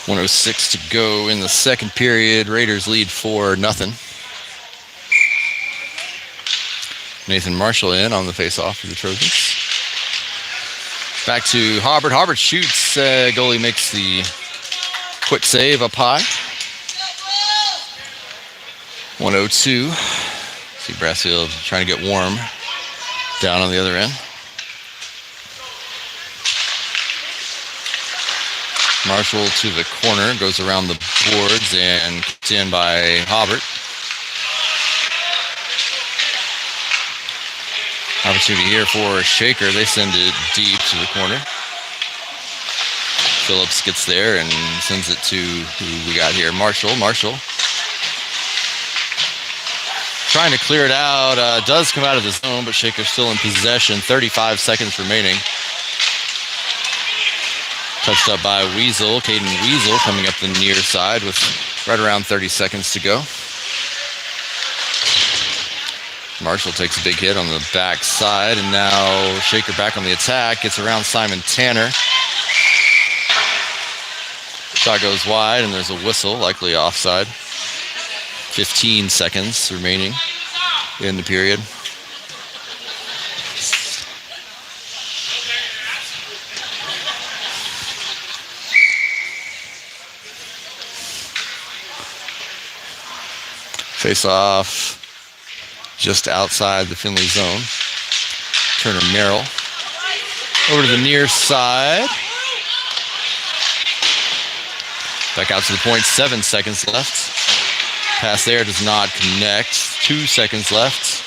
.106 to go in the second period. Raiders lead 4-0. Nathan Marshall in on the face-off for the Trojans. Back to Hobart. Hobart shoots. Goalie makes the quick save up high. 102. See Brassfield trying to get warm down on the other end. Marshall to the corner, goes around the boards and kicked in by Hobart. Opportunity here for Shaker. They send it deep to the corner. Phillips gets there and sends it to who we got here. Marshall. Trying to clear it out. Does come out of the zone, but Shaker's still in possession. 35 seconds remaining. Touched up by Weasel. Caden Weasel coming up the near side with right around 30 seconds to go. Marshall takes a big hit on the back side, and now Shaker back on the attack. Gets around Simon Tanner. Shot goes wide, and there's a whistle, likely offside. 15 seconds remaining in the period. Face off just outside the Finley zone. Turner Merrill over to the near side. Back out to the point, 7 seconds left. Pass there does not connect. 2 seconds left.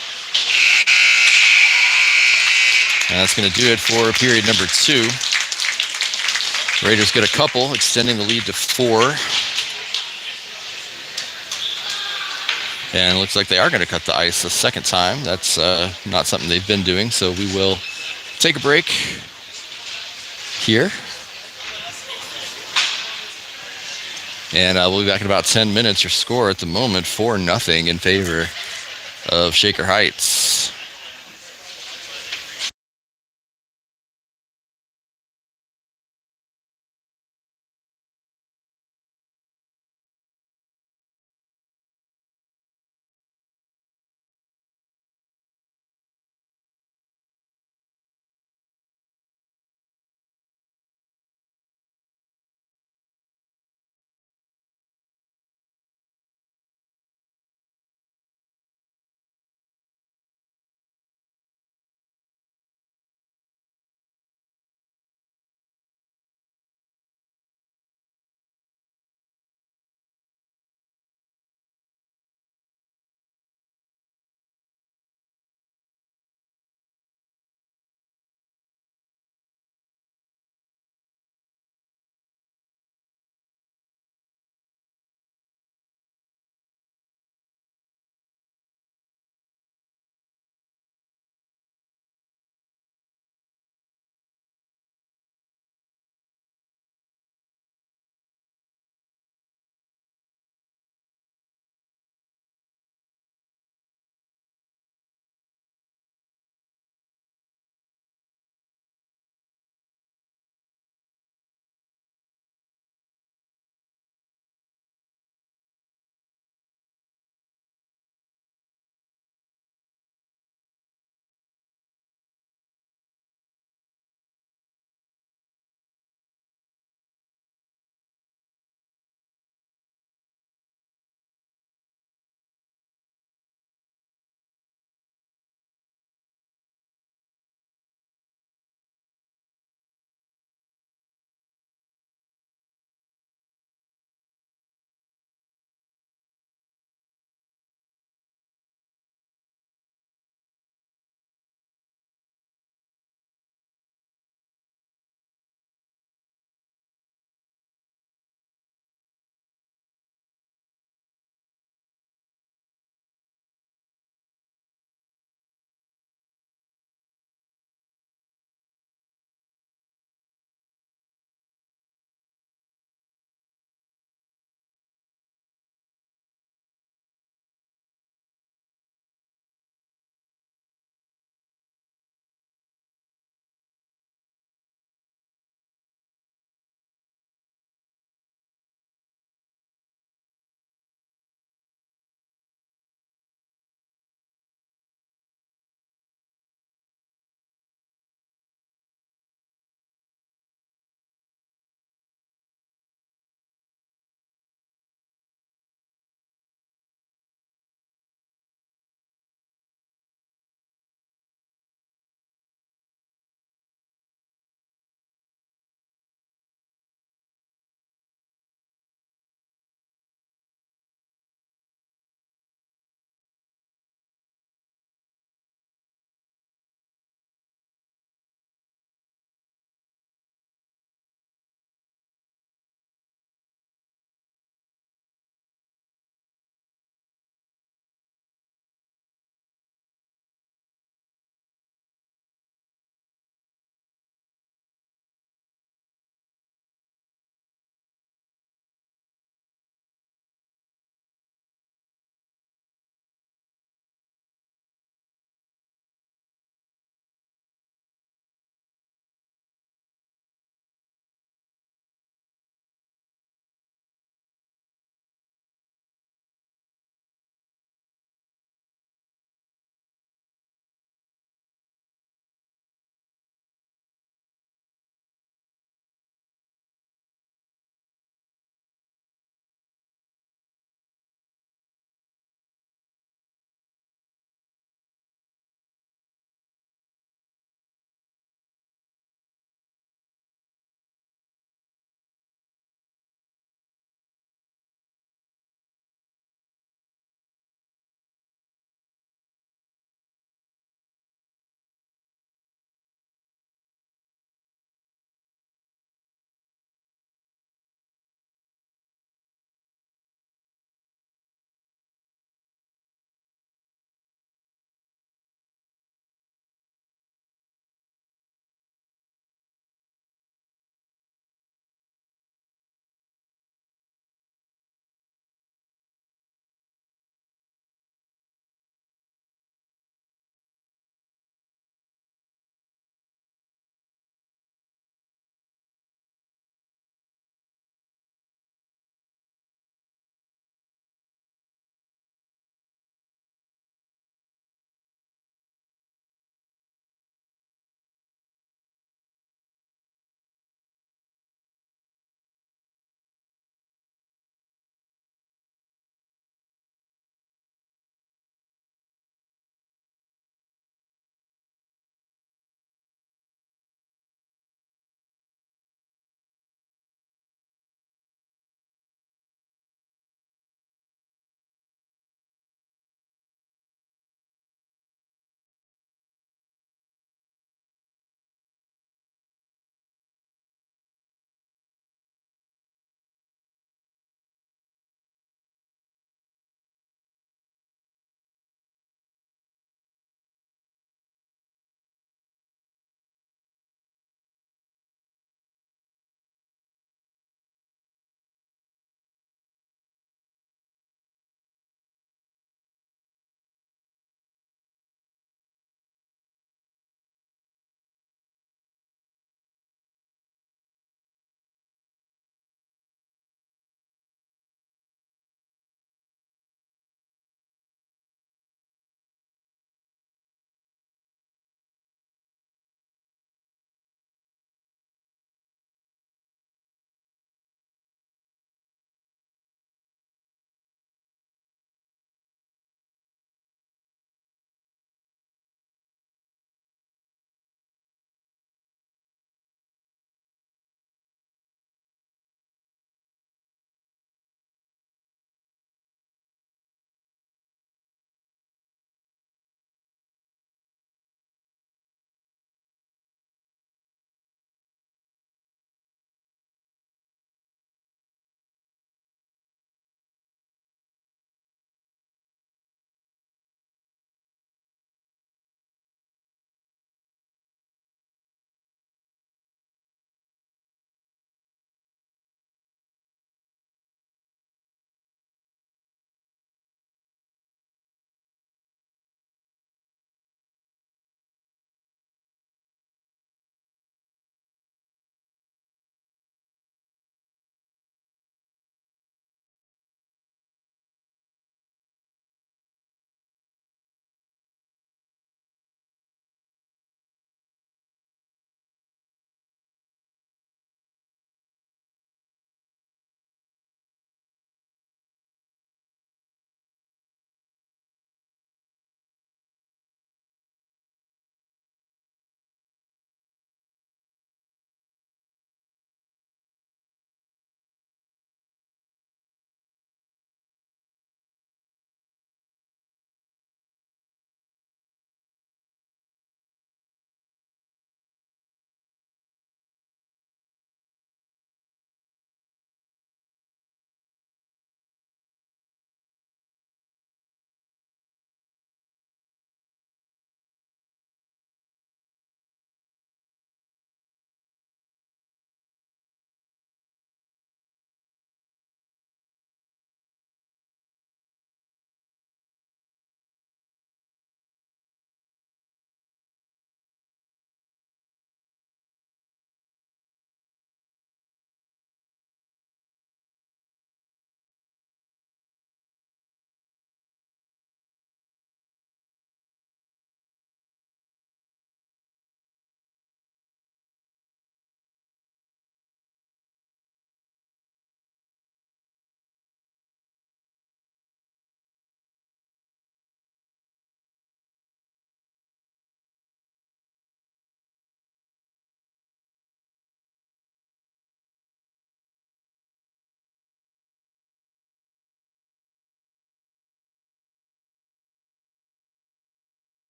And that's going to do it for period number 2. Raiders get a couple, extending the lead to 4. And it looks like they are going to cut the ice a second time. That's not something they've been doing, so we will take a break here. And we'll be back in about 10 minutes. Your score at the moment, 4-0 in favor of Shaker Heights.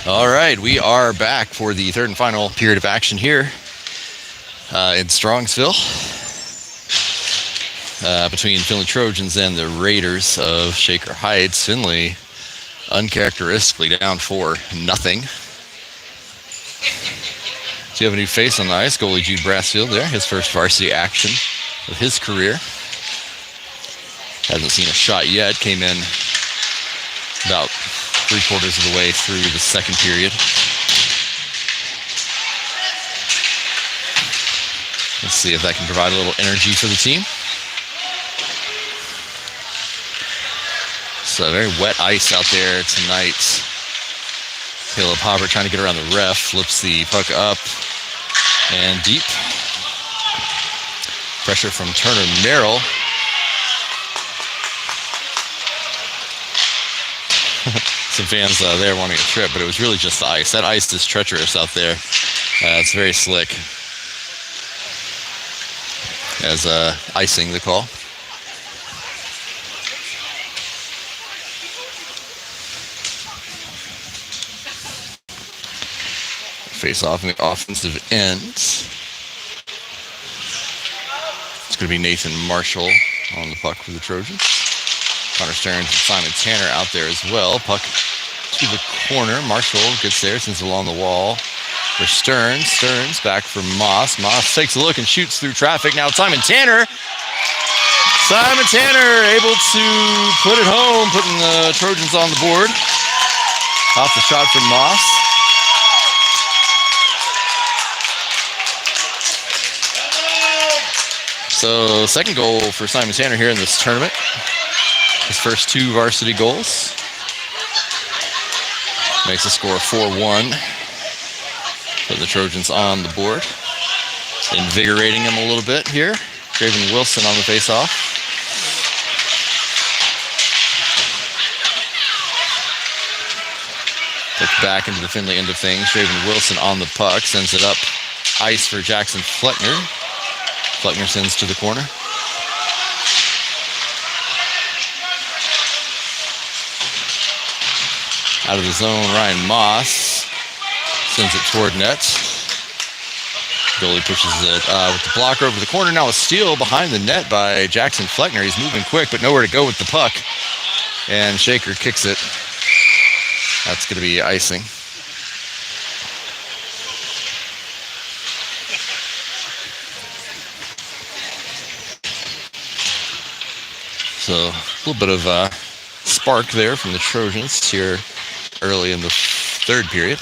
All right, we are back for the third and final period of action here in Strongsville between Findlay Trojans and the Raiders of Shaker Heights. Findlay uncharacteristically down 4-0. So you have a new face on the ice, goalie Jude Brassfield there, his first varsity action of his career. Hasn't seen a shot yet, came in about 3/4 of the way through the second period. Let's see if that can provide a little energy for the team. So very wet ice out there tonight. Caleb Hopper trying to get around the ref, flips the puck up and deep. Pressure from Turner Merrill. Some fans there wanting a trip, but it was really just the ice. That ice is treacherous out there. It's very slick. As icing the call. Face off in the offensive end. It's going to be Nathan Marshall on the puck for the Trojans. Connor Stearns and Simon Tanner out there as well. Puck to the corner. Marshall gets there, sends it along the wall for Stearns. Stearns back for Moss. Moss takes a look and shoots through traffic. Now Simon Tanner. Simon Tanner able to put it home, putting the Trojans on the board. Off the shot from Moss. So second goal for Simon Tanner here in this tournament. His first 2 varsity goals. Makes the score 4-1. Put the Trojans on the board. Invigorating him a little bit here. Draven Wilson on the faceoff. Puts back into the Findlay end of things. Draven Wilson on the puck. Sends it up ice for Jackson Fleckner. Fleckner sends to the corner. Out of the zone, Ryan Moss sends it toward net. Goalie pushes it with the blocker over the corner. Now a steal behind the net by Jackson Fleckner. He's moving quick, but nowhere to go with the puck. And Shaker kicks it. That's going to be icing. So a little bit of spark there from the Trojans here early in the third period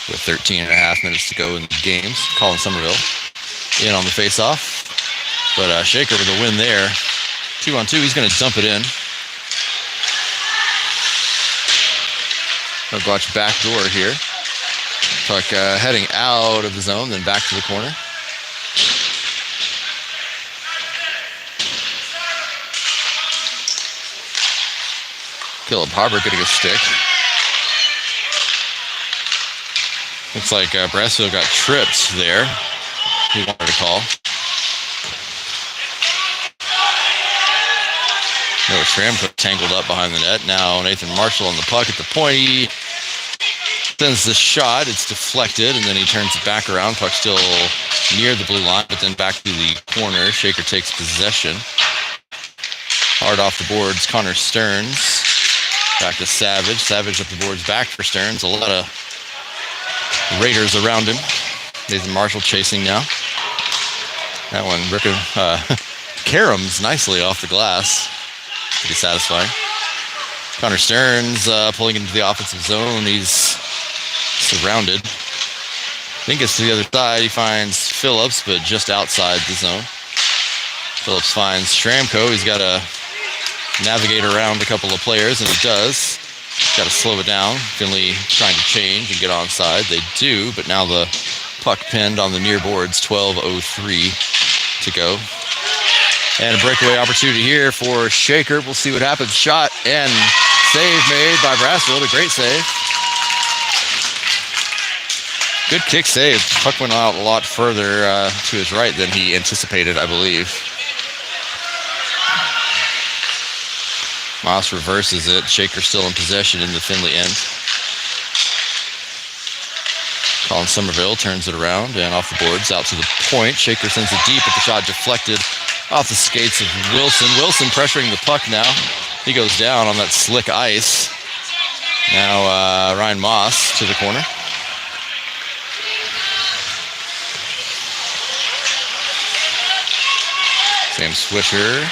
with 13.5 minutes to go in the games. Colin Somerville in on the faceoff. But Shaker with a win there. 2-on-2, he's going to dump it in. Watch back door here. Puck heading out of the zone, then back to the corner. Caleb Harbor getting a stick. Looks like Brassfield got tripped there. He wanted to call. No, Schramko tangled up behind the net. Now Nathan Marshall on the puck at the point. He sends the shot. It's deflected, and then he turns it back around. Puck still near the blue line, but then back to the corner. Shaker takes possession. Hard off the boards, Connor Stearns. Back to Savage. Savage up the boards, back for Stearns. A lot of Raiders around him. Nathan Marshall chasing now. That one ripping Karams nicely off the glass. Pretty satisfying. Connor Stearns pulling into the offensive zone. He's surrounded. Then gets to the other side. He finds Phillips, but just outside the zone. Phillips finds Schramko. He's got to navigate around a couple of players, and he does. Got to slow it down. Finley trying to change and get onside. They do, but now the puck pinned on the near boards. 12:03 to go. And a breakaway opportunity here for Shaker. We'll see what happens. Shot and save made by Brassfield. A great save. Good kick save. Puck went out a lot further to his right than he anticipated, I believe. Moss reverses it. Shaker still in possession in the Findlay end. Colin Somerville turns it around and off the boards out to the point. Shaker sends it deep, but the shot deflected off the skates of Wilson. Wilson pressuring the puck now. He goes down on that slick ice. Now Ryan Moss to the corner. Sam Swisher.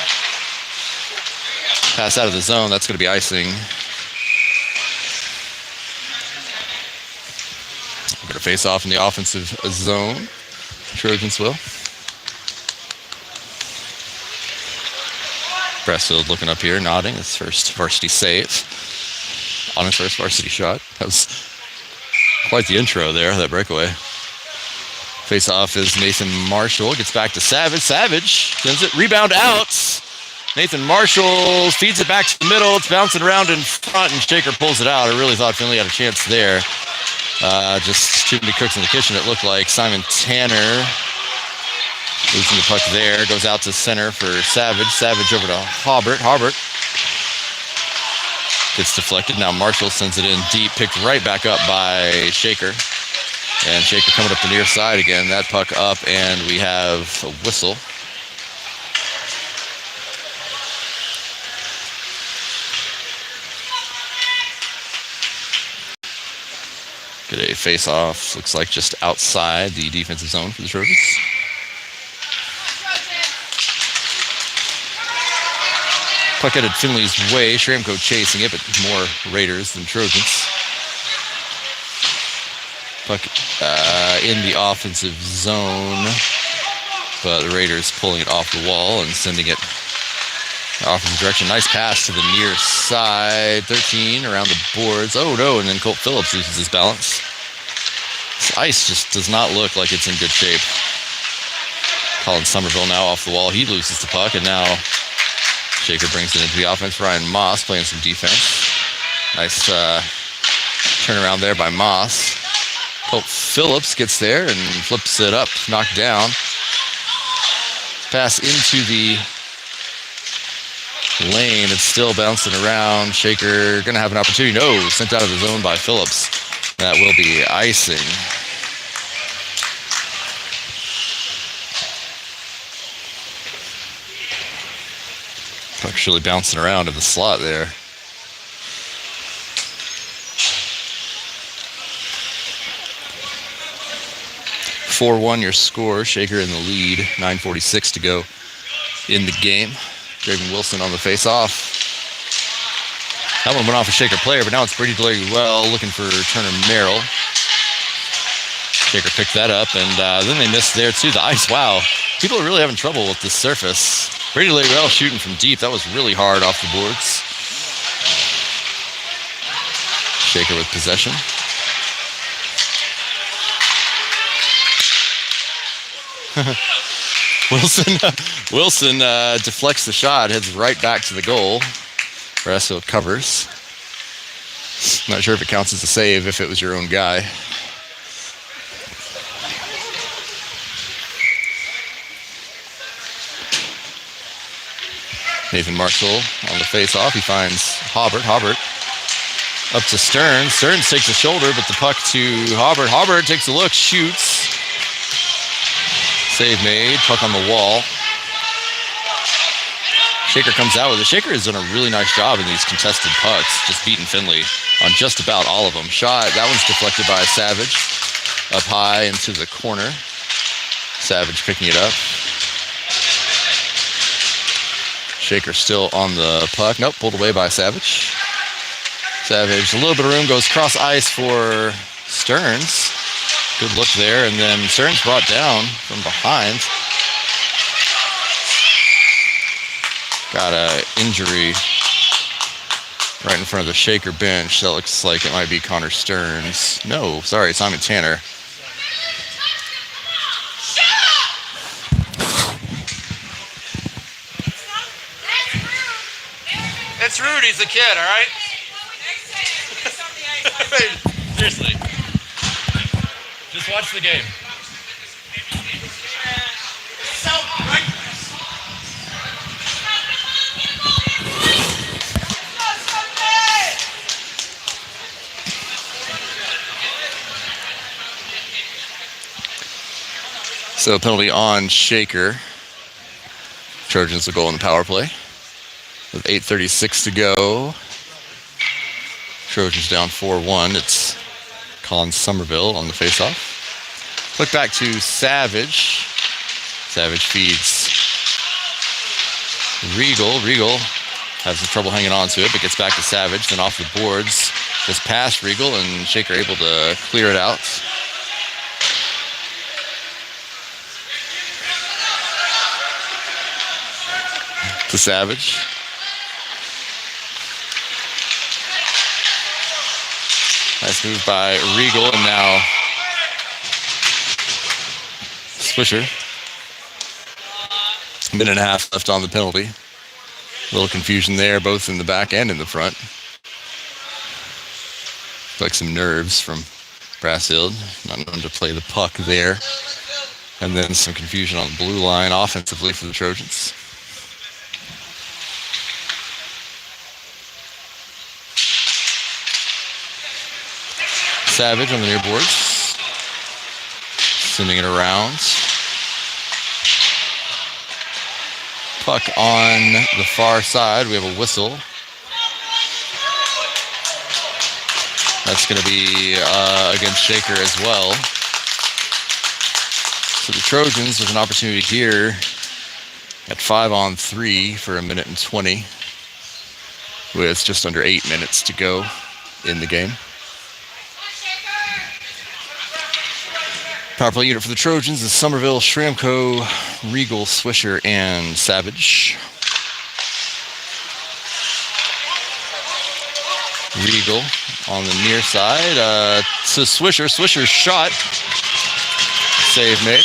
Pass out of the zone. That's going to be icing. We're going to face off in the offensive zone. Trojans will. Bressfield looking up here, nodding. His first varsity save on his first varsity shot. That was quite the intro there, that breakaway. Face off is Nathan Marshall. Gets back to Savage. Savage sends it. Rebound out. Nathan Marshall feeds it back to the middle. It's bouncing around in front, and Shaker pulls it out. I really thought Finley had a chance there. Just too many cooks in the kitchen, it looked like. Simon Tanner losing the puck there. Goes out to center for Savage. Savage over to Hobart. Hobart gets deflected. Now Marshall sends it in deep. Picked right back up by Shaker. And Shaker coming up the near side again. That puck up, and we have a whistle. Get a face-off. Looks like just outside the defensive zone for the Trojans. Puck headed Finley's way. Shramko chasing it, but more Raiders than Trojans. Puck in the offensive zone, but the Raiders pulling it off the wall and sending it offensive direction. Nice pass to the near side. 13 around the boards. Oh no, and then Colt Phillips loses his balance. This ice just does not look like it's in good shape. Colin Somerville now off the wall. He loses the puck, and now Shaker brings it into the offense. Ryan Moss playing some defense. Nice turnaround there by Moss. Colt Phillips gets there and flips it up, knocked down. Pass into the lane. It's still bouncing around. Shaker going to have an opportunity. No, sent out of the zone by Phillips. That will be icing. Puck's really bouncing around in the slot there. 4-1 your score. Shaker in the lead. 9:46 to go in the game. Draven Wilson on the face-off. That one went off a Shaker player, but now it's Brady Well looking for Turner Merrill. Shaker picked that up, and then they missed there too. The ice, wow. People are really having trouble with this surface. Brady Well shooting from deep. That was really hard off the boards. Shaker with possession. Wilson deflects the shot, heads right back to the goal. Bressfield covers. Not sure if it counts as a save if it was your own guy. Nathan Marshall on the face-off. He finds Hobart. Hobart up to Stearns. Stearns takes a shoulder, but the puck to Hobart. Hobart takes a look, shoots. Save made, puck on the wall. Shaker comes out with it. Shaker has done a really nice job in these contested pucks, just beating Finley on just about all of them. Shot, that one's deflected by Savage. Up high into the corner. Savage picking it up. Shaker still on the puck. Nope, pulled away by Savage. Savage, a little bit of room, goes cross ice for Stearns. Good look there, and then Stearns brought down from behind. Got an injury right in front of the Shaker bench. That looks like it might be Connor Stearns. No, sorry, Simon Tanner. It's Rudy's the kid, all right? Seriously. Just watch the game. So penalty on Shaker. Trojans will go on the power play with 8:36 to go. Trojans down 4-1. It's Colin Somerville on the faceoff. Look back to Savage. Savage feeds Regal. Regal has some trouble hanging on to it, but gets back to Savage. Then off the boards, just past Regal, and Shaker able to clear it out. To Savage. Nice move by Regal, and now Swisher. A minute and a half left on the penalty. A little confusion there, both in the back and in the front. Like some nerves from Brassfield, not known to play the puck there. And then some confusion on the blue line offensively for the Trojans. Savage on the near boards, sending it around. Puck on the far side. We have a whistle. That's going to be against Shaker as well. So the Trojans with an opportunity here at 5-on-3 for 1:20 with just under 8 minutes to go in the game. Power play unit for the Trojans is Somerville, Shramko, Regal, Swisher, and Savage. Regal on the near side to Swisher. Swisher's shot. Save made.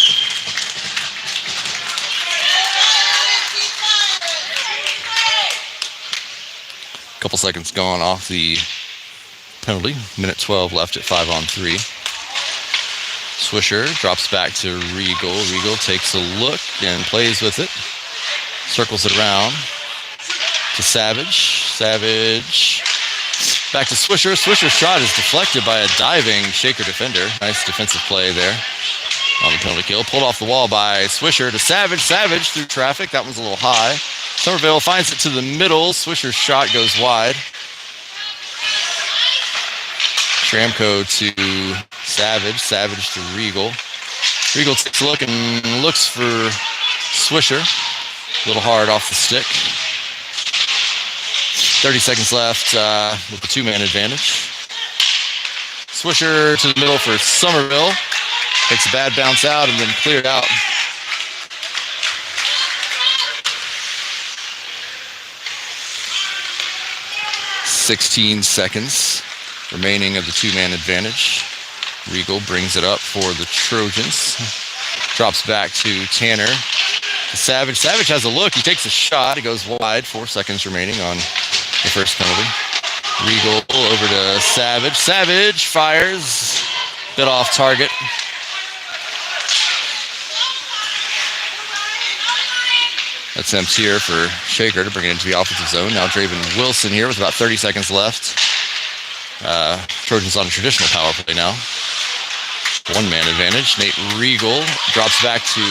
Couple seconds gone off the penalty. Minute 12 left at 5-on-3. Swisher drops back to Regal. Regal takes a look and plays with it. Circles it around to Savage. Savage back to Swisher. Swisher's shot is deflected by a diving Shaker defender. Nice defensive play there on the penalty kill. Pulled off the wall by Swisher to Savage. Savage through traffic. That one's a little high. Somerville finds it to the middle. Swisher's shot goes wide. Shramko to Savage. Savage to Regal. Regal takes a look and looks for Swisher. A little hard off the stick. 30 seconds left with the two-man advantage. Swisher to the middle for Somerville. Takes a bad bounce out and then cleared out. "16 seconds remaining of the two-man advantage. Regal brings it up for the Trojans. Drops back to Tanner. To Savage. Savage has a look. He takes a shot. It goes wide. 4 seconds remaining on the first penalty. Regal over to Savage. Savage fires. Bit off target. Attempts here for Shaker to bring it into the offensive zone. Now Draven Wilson here with about 30 seconds left. Trojans on a traditional power play now. One-man advantage. Nate Regal drops back to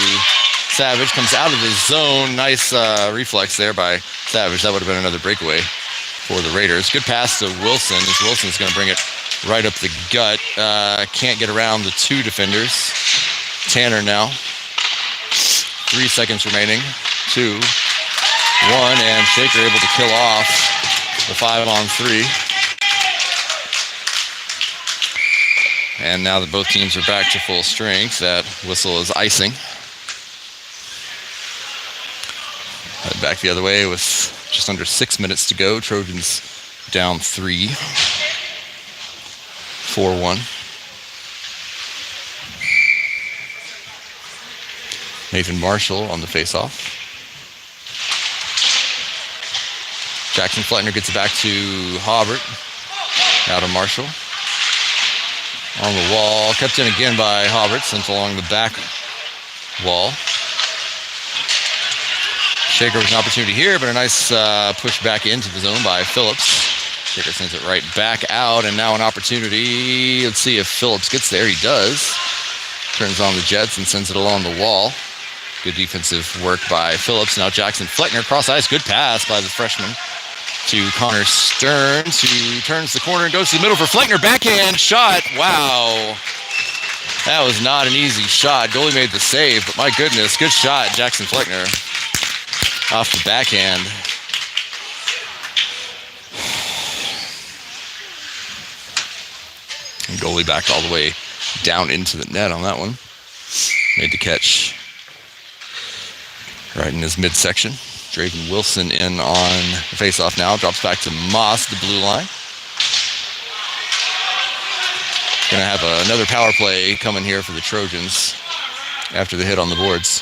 Savage. Comes out of his zone. Nice reflex there by Savage. That would have been another breakaway for the Raiders. Good pass to Wilson, as Wilson's going to bring it right up the gut. Can't get around the two defenders. Tanner now. 3 seconds remaining. 2, 1, and Shaker able to kill off the 5-on-3. And now that both teams are back to full strength, that whistle is icing. Head back the other way with just under 6 minutes to go. Trojans down 3. 4-1. Nathan Marshall on the faceoff. Jackson Fletner gets it back to Hobart. Now to Marshall. On the wall. Kept in again by Hobart, sent along the back wall. Shaker with an opportunity here, but a nice push back into the zone by Phillips. Shaker sends it right back out, and now an opportunity. Let's see if Phillips gets there. He does. Turns on the Jets and sends it along the wall. Good defensive work by Phillips. Now Jackson Fleckner, cross ice. Good pass by the freshman to Connor Stearns, who turns the corner and goes to the middle for Fleckner. Backhand shot. Wow. That was not an easy shot. Goalie made the save, but my goodness, good shot, Jackson Fleckner. Off the backhand. And goalie backed all the way down into the net on that one. Made the catch right in his midsection. Draven Wilson in on the faceoff now. Drops back to Moss, the blue line. Going to have another power play coming here for the Trojans after the hit on the boards.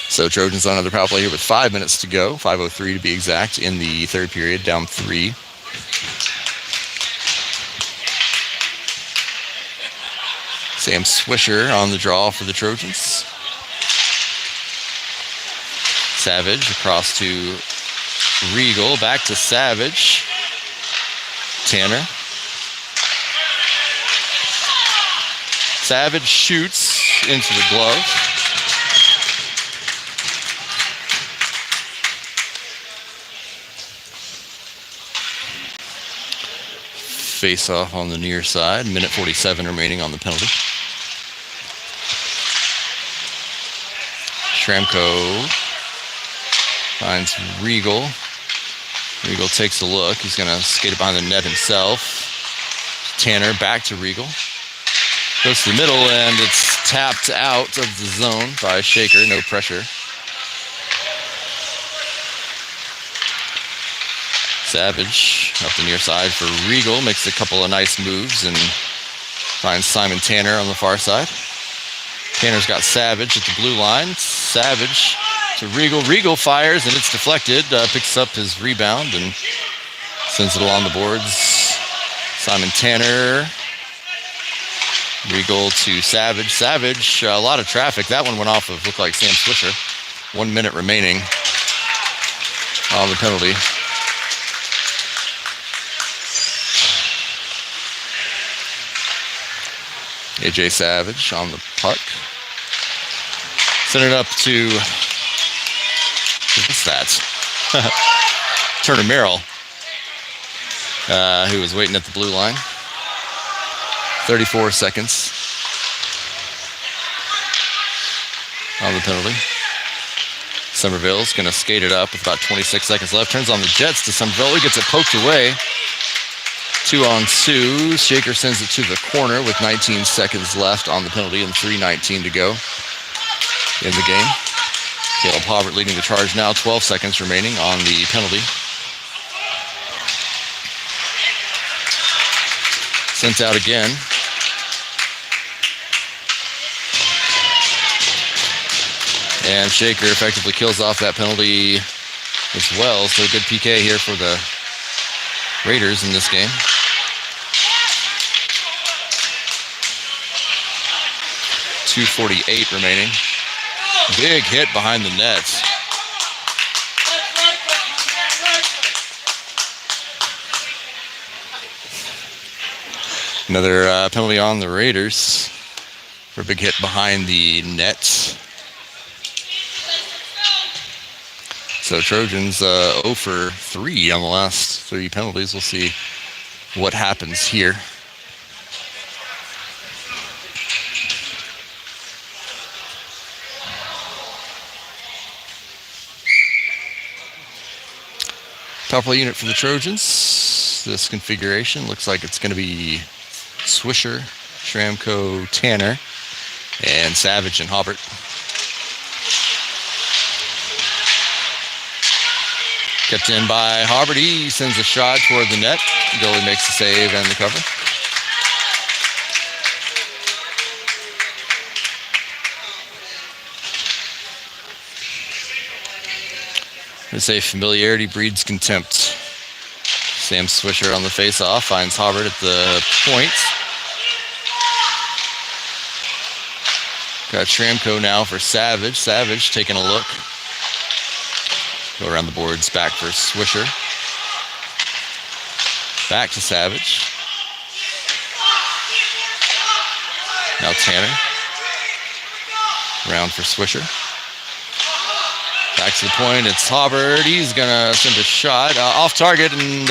So Trojans on another power play here with 5 minutes to go. 5:03 to be exact in the third period, down 3. Sam Swisher on the draw for the Trojans. Savage across to Regal, back to Savage. Tanner. Savage shoots into the glove. Face off on the near side. Minute 47 remaining on the penalty. Schramko finds Regal. Regal takes a look. He's going to skate it behind the net himself. Tanner back to Regal. Goes to the middle, and it's tapped out of the zone by Shaker. No pressure. Savage up the near side for Regal. Makes a couple of nice moves and finds Simon Tanner on the far side. Tanner's got Savage at the blue line. Savage to Regal. Regal fires, and it's deflected. Picks up his rebound and sends it along the boards. Simon Tanner. Regal to Savage. Savage, a lot of traffic. That one went off of, looked like Sam Swisher. 1 minute remaining on the penalty. AJ Savage on the puck. Send it up to, what's that? Turner Merrill, who was waiting at the blue line. 34 seconds on the penalty. Somerville's going to skate it up with about 26 seconds left. Turns on the Jets to Somerville. He gets it poked away. 2-on-2. Shaker sends it to the corner with 19 seconds left on the penalty and 3:19 to go in the game. Caleb Hobart leading the charge now. 12 seconds remaining on the penalty. Sent out again. And Shaker effectively kills off that penalty as well. So good PK here for the Raiders in this game. .248 remaining. Big hit behind the net. Another penalty on the Raiders for a big hit behind the net. So Trojans 0 for 3 on the last 3 penalties. We'll see what happens here. Power play unit for the Trojans. This configuration looks like it's going to be Swisher, Schramko, Tanner, and Savage and Hobart. Kept in by Hobart. He sends a shot toward the net. The goalie makes the save and the cover. They say familiarity breeds contempt. Sam Swisher on the face-off finds Hobart at the point. Got Schramko now for Savage. Savage taking a look. Go around the boards, back for Swisher. Back to Savage. Now Tanner. Round for Swisher. Back to the point, it's Hubbard. He's gonna send a shot off target, and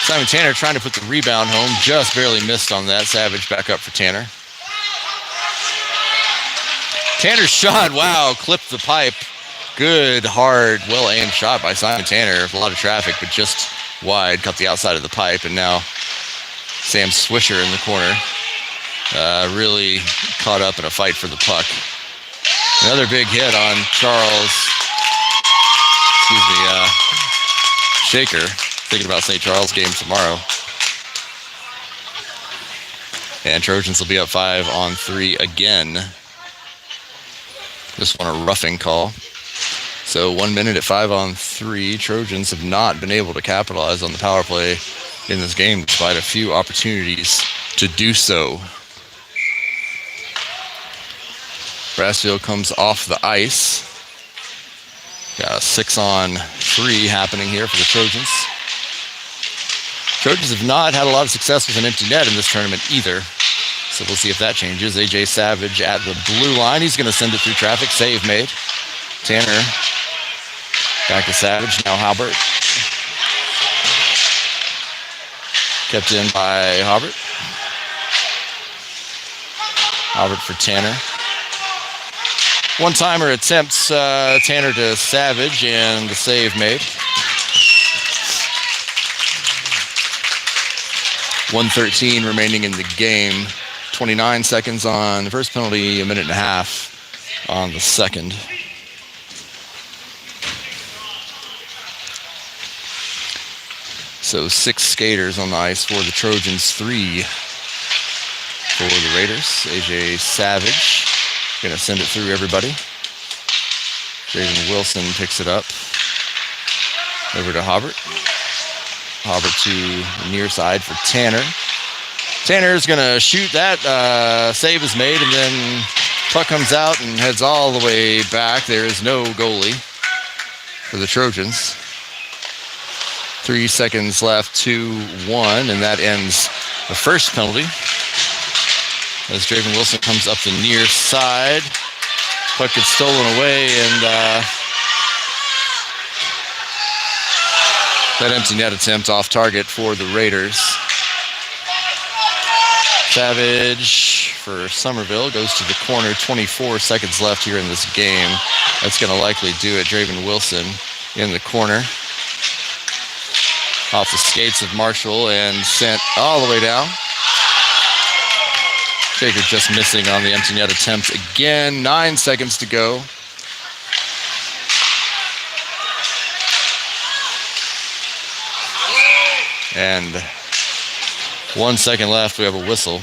Simon Tanner trying to put the rebound home. Just barely missed on that. Savage back up for Tanner. Tanner's shot, wow, clipped the pipe. Good, hard, well-aimed shot by Simon Tanner. A lot of traffic, but just wide. Cut the outside of the pipe, and now Sam Swisher in the corner. Really caught up in a fight for the puck. Another big hit on Shaker. Thinking about St. Charles game tomorrow. And Trojans will be up 5-on-3 again. This one a roughing call. So 1 minute at 5-on-3. Trojans have not been able to capitalize on the power play in this game despite a few opportunities to do so. Brassfield comes off the ice. Got a 6-on-3 happening here for the Trojans. Trojans have not had a lot of success with an empty net in this tournament either. So we'll see if that changes. AJ Savage at the blue line. He's going to send it through traffic. Save made. Tanner back to Savage. Now Halbert. Kept in by Halbert. Halbert for Tanner. One-timer attempts Tanner to Savage, and the save made. 1:13 remaining in the game. 29 seconds on the first penalty, a minute and a half on the second. So 6 skaters on the ice for the Trojans, 3 for the Raiders. AJ Savage going to send it through everybody. Jaden Wilson picks it up. Over to Hubbard. Hubbard to the near side for Tanner. Tanner's going to shoot that. Save is made, and then puck comes out and heads all the way back. There is no goalie for the Trojans. 3 seconds left, 2-1, and that ends the first penalty. As Draven Wilson comes up the near side. Puck gets stolen away, and that empty net attempt off target for the Raiders. Savage for Somerville goes to the corner. 24 seconds left here in this game. That's going to likely do it. Draven Wilson in the corner. Off the skates of Marshall and sent all the way down. Shaker just missing on the empty net attempt again. 9 seconds to go. And 1 second left. We have a whistle.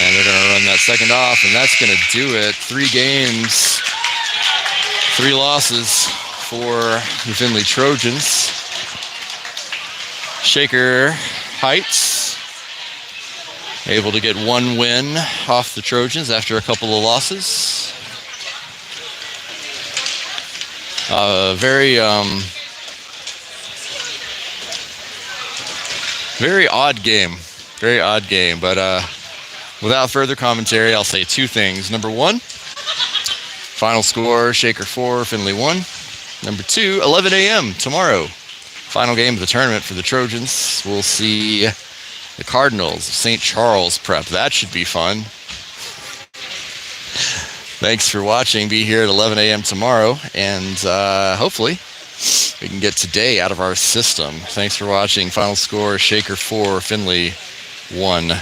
And they're going to run that second off, and that's going to do it. 3 games, 3 losses for the Findlay Trojans. Shaker Heights able to get 1 win off the Trojans after a couple of losses. Very odd game. Very odd game. But without further commentary, I'll say 2 things. Number 1, final score, Shaker 4, Findlay 1. Number 2, 11 a.m. tomorrow. Final game of the tournament for the Trojans. We'll see the Cardinals of St. Charles prep. That should be fun. Thanks for watching. Be here at 11 a.m. tomorrow. And hopefully we can get today out of our system. Thanks for watching. Final score, Shaker 4, Findlay 1.